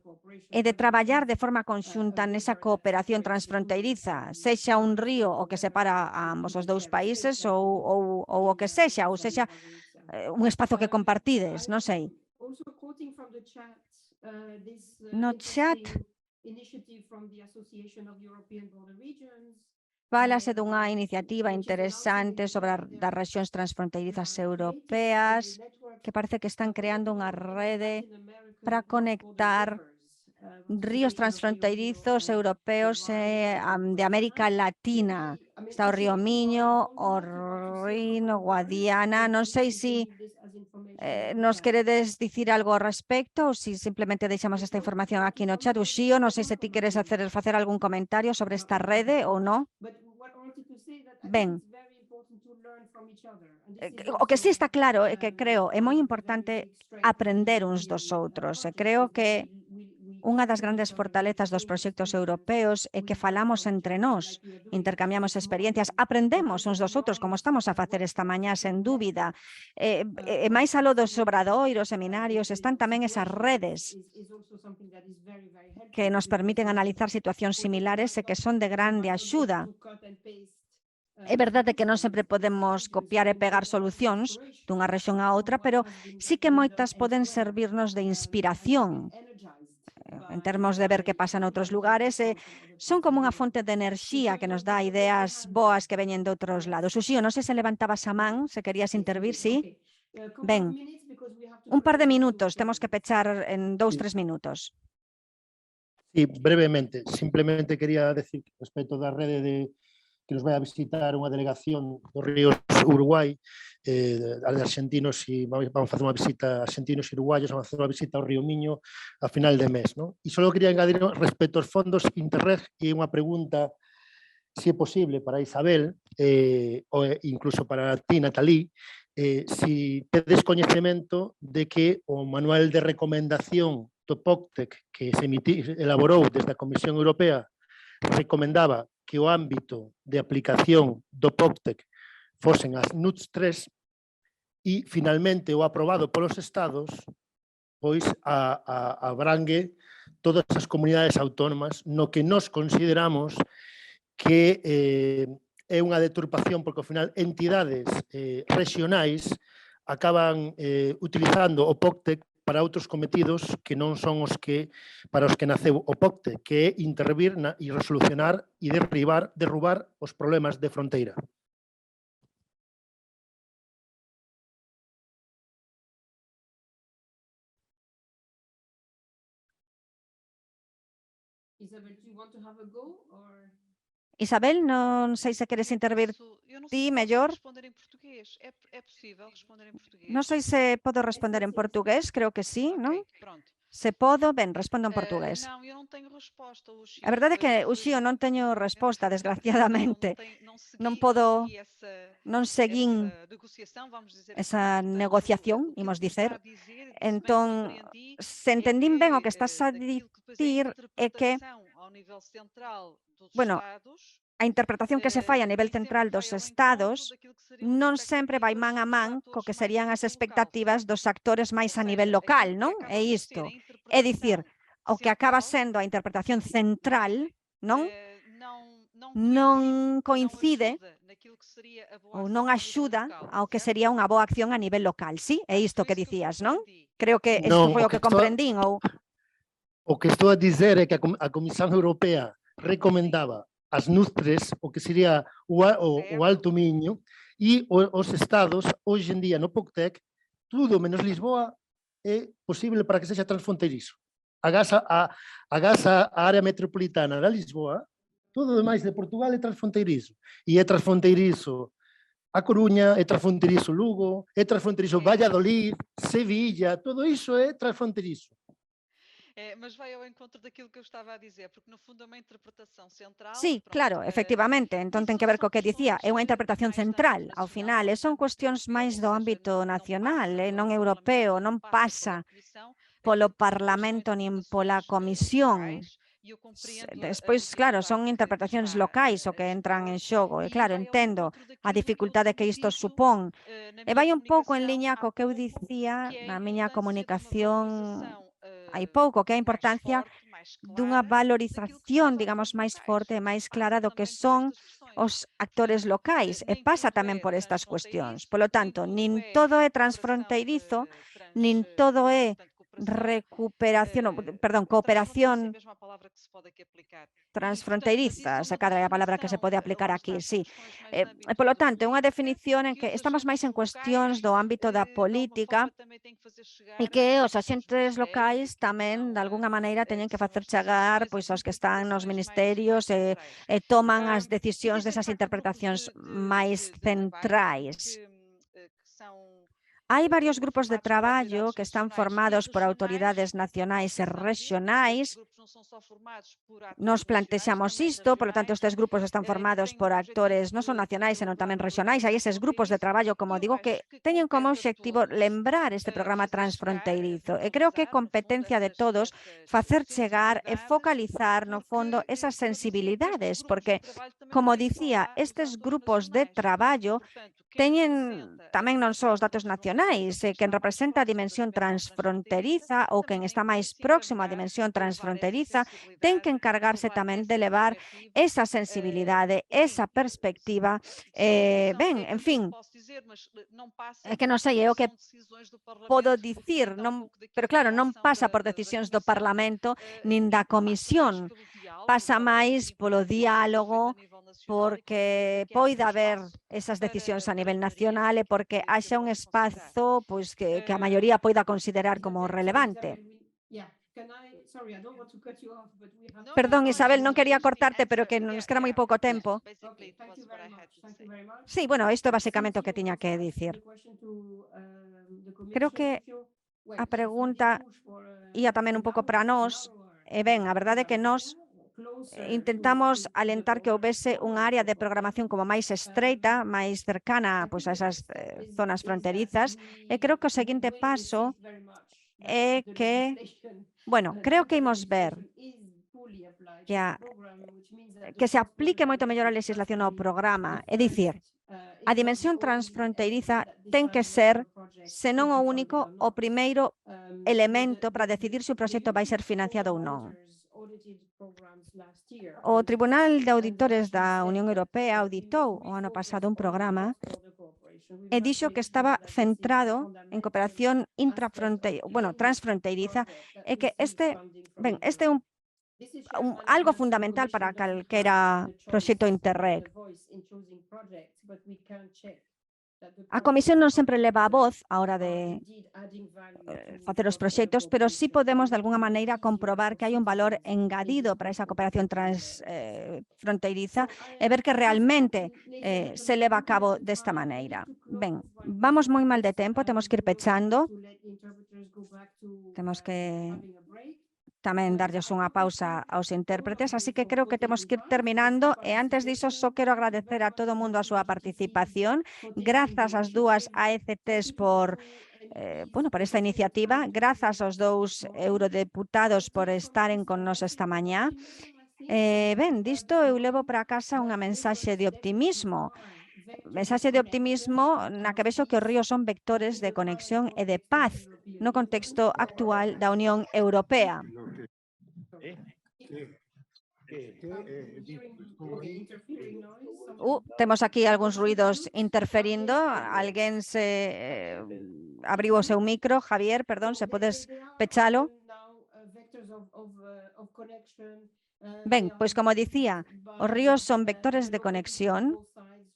e de traballar de forma conxunta nesa cooperación transfronteiriza, sexa un río o que separa a ambos os dous países ou o que sexa, ou sexa un espazo que compartides, non sei. No chat fálase dunha iniciativa interesante sobre das rexións transfronteirizas europeas que parece que están creando unha rede para conectar ríos transfronteirizos europeos de América Latina. Está o río Miño, o Rino, Guadiana. Non sei se nos queredes dicir algo ao respecto ou se simplemente deixamos esta información aquí no chat. Uxío, non sei se ti queres facer algún comentario sobre esta rede ou non. Ben, o que sí está claro é que creo é moi importante aprender uns dos outros. E creo que unha das grandes fortalezas dos proxectos europeos é que falamos entre nós, intercambiamos experiencias, aprendemos uns dos outros, como estamos a facer esta mañá, sen dúbida. E máis aló dos obradoiros, seminarios, están tamén esas redes que nos permiten analizar situacións similares e que son de grande axuda. É verdade que non sempre podemos copiar e pegar solucións dunha rexión a outra, pero sí que moitas poden servirnos de inspiración en termos de ver que pasa noutros lugares, son como unha fonte de enerxía que nos dá ideas boas que veñen de outros lados. Uxío, non sei se levantabas a man, se querías intervir, sí? Ben, un par de minutos, temos que pechar en 2-3 minutos. Sí, brevemente, simplemente quería decir respecto da rede que nos vai a visitar unha delegación dos ríos Uruguai, de argentinos, e vamos a facer unha visita a argentinos e uruguayos, vamos a facer unha visita ao río Miño a final de mes, ¿no? E só quería engadir respecto aos fondos Interreg, e unha pregunta, se é posible, para Isabel, ou incluso para ti, Natalí, si tedes coñecemento de que o manual de recomendación do POCTEC que se elaborou desde a Comisión Europea recomendaba que o ámbito de aplicación do POCTEC fosen as NUTS 3 e, finalmente, o aprobado polos Estados pois abrangue todas as comunidades autónomas, no que nos consideramos que é unha deturpación, porque, ao final, entidades regionais acaban utilizando o POCTEC para outros cometidos que non son os que para os que naceu o POCTE, que é intervir e resolucionar e derrubar os problemas de fronteira. Isabel, non sei se queres intervir ti mellor. Non sei se podo responder en portugués, creo que sí, non? Se podo, ben, respondo en portugués. A verdade é que, Uxío, non teño resposta, desgraciadamente. Non seguín esa negociación, imos dicer. Entón, se entendín ben o que estás a dicir é que, bueno, a interpretación que se fai a nivel central dos Estados non sempre vai man a man co que serían as expectativas dos actores máis a nivel local, non? É isto. É dicir, o que acaba sendo a interpretación central, non? Non coincide ou non axuda ao que sería unha boa acción a nivel local. Sí, é isto que dicías, non? Creo que isto foi o que comprendín. O que estou a dizer é que a Comisión Europea recomendaba as NUTS, o que sería o Alto Miño, e os Estados, hoxe en día no POCTEC, tudo menos Lisboa é posible para que sexa transfronteirizo. Agás a área metropolitana da Lisboa, todo o demais de Portugal é transfronteirizo. E é transfronteirizo a Coruña, é transfronteirizo Lugo, é transfronteirizo Valladolid, Sevilla, todo iso é transfronteirizo. Mas vai ao encontro daquilo que eu estaba a dizer, porque no fundo é unha interpretación central. Sí, claro, efectivamente, entón ten que ver co que dicía, é unha interpretación central, ao final, son cuestións máis do ámbito nacional, non europeo, non pasa polo Parlamento nin pola Comisión. Despois, claro, son interpretacións locais o que entran en xogo. E claro, entendo a dificultade que isto supón. E vai un pouco en liña co que eu dicía na miña comunicación hai pouco, que é a importancia dunha valorización, digamos, máis forte e máis clara do que son os actores locais. E pasa tamén por estas cuestións. Polo tanto, nin todo é transfronteirizo, nin todo é cooperación transfronteiriza, esa cadra é a palabra que se pode aplicar aquí, sí. Polo tanto, é unha definición en que estamos máis en cuestións do ámbito da política e que os axentes locais tamén, de algunha maneira, teñen que facer chegar pois aos que están nos ministerios e toman as decisións desas interpretacións máis centrais. Hai varios grupos de traballo que están formados por autoridades nacionais e rexionais. Nos plantexamos isto, polo tanto, estes grupos están formados por actores non son nacionais, senón tamén rexionais. Hai eses grupos de traballo, como digo, que teñen como obxectivo lembrar este programa transfronteirizo. E creo que é competencia de todos facer chegar e focalizar, no fondo, esas sensibilidades, porque, como dicía, estes grupos de traballo teñen tamén non só os datos nacionais, quen representa a dimensión transfronteriza ou quen está máis próximo á dimensión transfronteriza, ten que encargarse tamén de levar esa sensibilidade, esa perspectiva. Ben, en fin, é que non sei, é o que podo dicir, pero claro, non pasa por decisións do Parlamento nin da Comisión, pasa máis polo diálogo, porque poida haber esas decisións a nivel nacional e porque haxa un espazo pois que a maioría poida considerar como relevante. Perdón, Isabel, non quería cortarte, pero que nos queda moi pouco tempo. Sí, bueno, isto é basicamente o que tiña que dicir. Creo que a pregunta ia tamén un pouco para nós. E ben, a verdade é que nós intentamos alentar que houbese unha área de programación como máis estreita, máis cercana pois, a esas zonas fronterizas, e creo que o seguinte paso é que, bueno, creo que imos ver que se aplique moito mellor a legislación ao programa, é dicir, a dimensión transfronteiriza ten que ser, senón o único, o primeiro elemento para decidir se o proxecto vai ser financiado ou non. O Tribunal de Auditores da Unión Europea auditou o ano pasado un programa e dixo que estaba centrado en cooperación transfronteiriza e que este é algo fundamental para calquera proxecto Interreg. A Comisión non sempre leva a voz a hora de facer os proxectos, pero sí podemos, de alguna maneira, comprobar que hai un valor engadido para esa cooperación transfronteiriza e ver que realmente se leva a cabo desta maneira. Ben, vamos moi mal de tempo, temos que ir pechando. Temos que tamén darlles unha pausa aos intérpretes, así que creo que temos que ir terminando e antes diso só quero agradecer a todo o mundo a súa participación. Grazas ás dúas AECTs por esta iniciativa, grazas aos dous eurodeputados por estaren con nos esta mañá. Ben, disto eu levo para casa unha mensaxe de optimismo. Mensaxe de optimismo na que vexo que os ríos son vectores de conexión e de paz no contexto actual da Unión Europea. Temos aquí algúns ruidos interferindo. Alguén abriu o seu micro. Javier, perdón, se podes pechalo. Ben, pois como dicía, os ríos son vectores de conexión.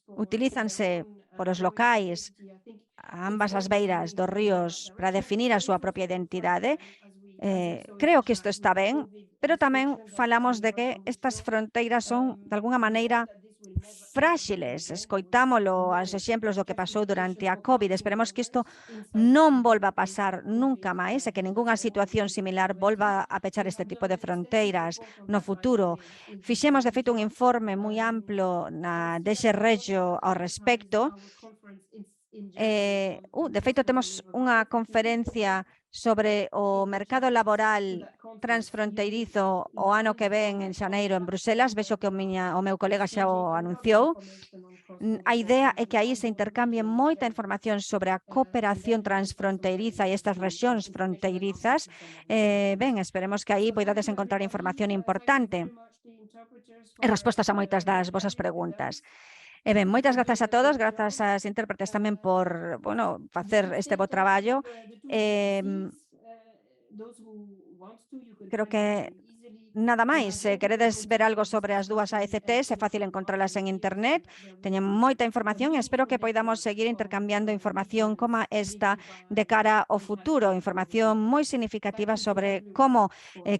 Utilízanse por os locais a ambas as beiras dos ríos para definir a súa propia identidade. Creo que isto está ben, pero tamén falamos de que estas fronteiras son, de alguna maneira, fráxiles. Escoitámolo aos exemplos do que pasou durante a COVID. Esperemos que isto non volva a pasar nunca máis e que ningunha situación similar volva a pechar este tipo de fronteiras no futuro. Fixemos, de feito, un informe moi amplo na DG Regio ao respecto. De feito, temos unha conferencia sobre o mercado laboral transfronteirizo o ano que ven en xaneiro en Bruselas, vexo que o meu colega xa o anunciou. A idea é que aí se intercambie moita información sobre a cooperación transfronteiriza e estas rexións fronteirizas. Ben, esperemos que aí poidades encontrar información importante e respostas a moitas das vosas preguntas. E ben, moitas grazas a todos, grazas ás intérpretes tamén por, facer este bo traballo. Creo que nada máis. Se queredes ver algo sobre as dúas AECTs, é fácil encontralas en internet. Teñen moita información e espero que poidamos seguir intercambiando información como esta de cara ao futuro, información moi significativa sobre como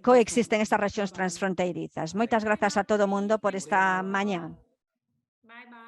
coexisten estas rexións transfronteirizas. Moitas grazas a todo o mundo por esta mañá. Bye bye.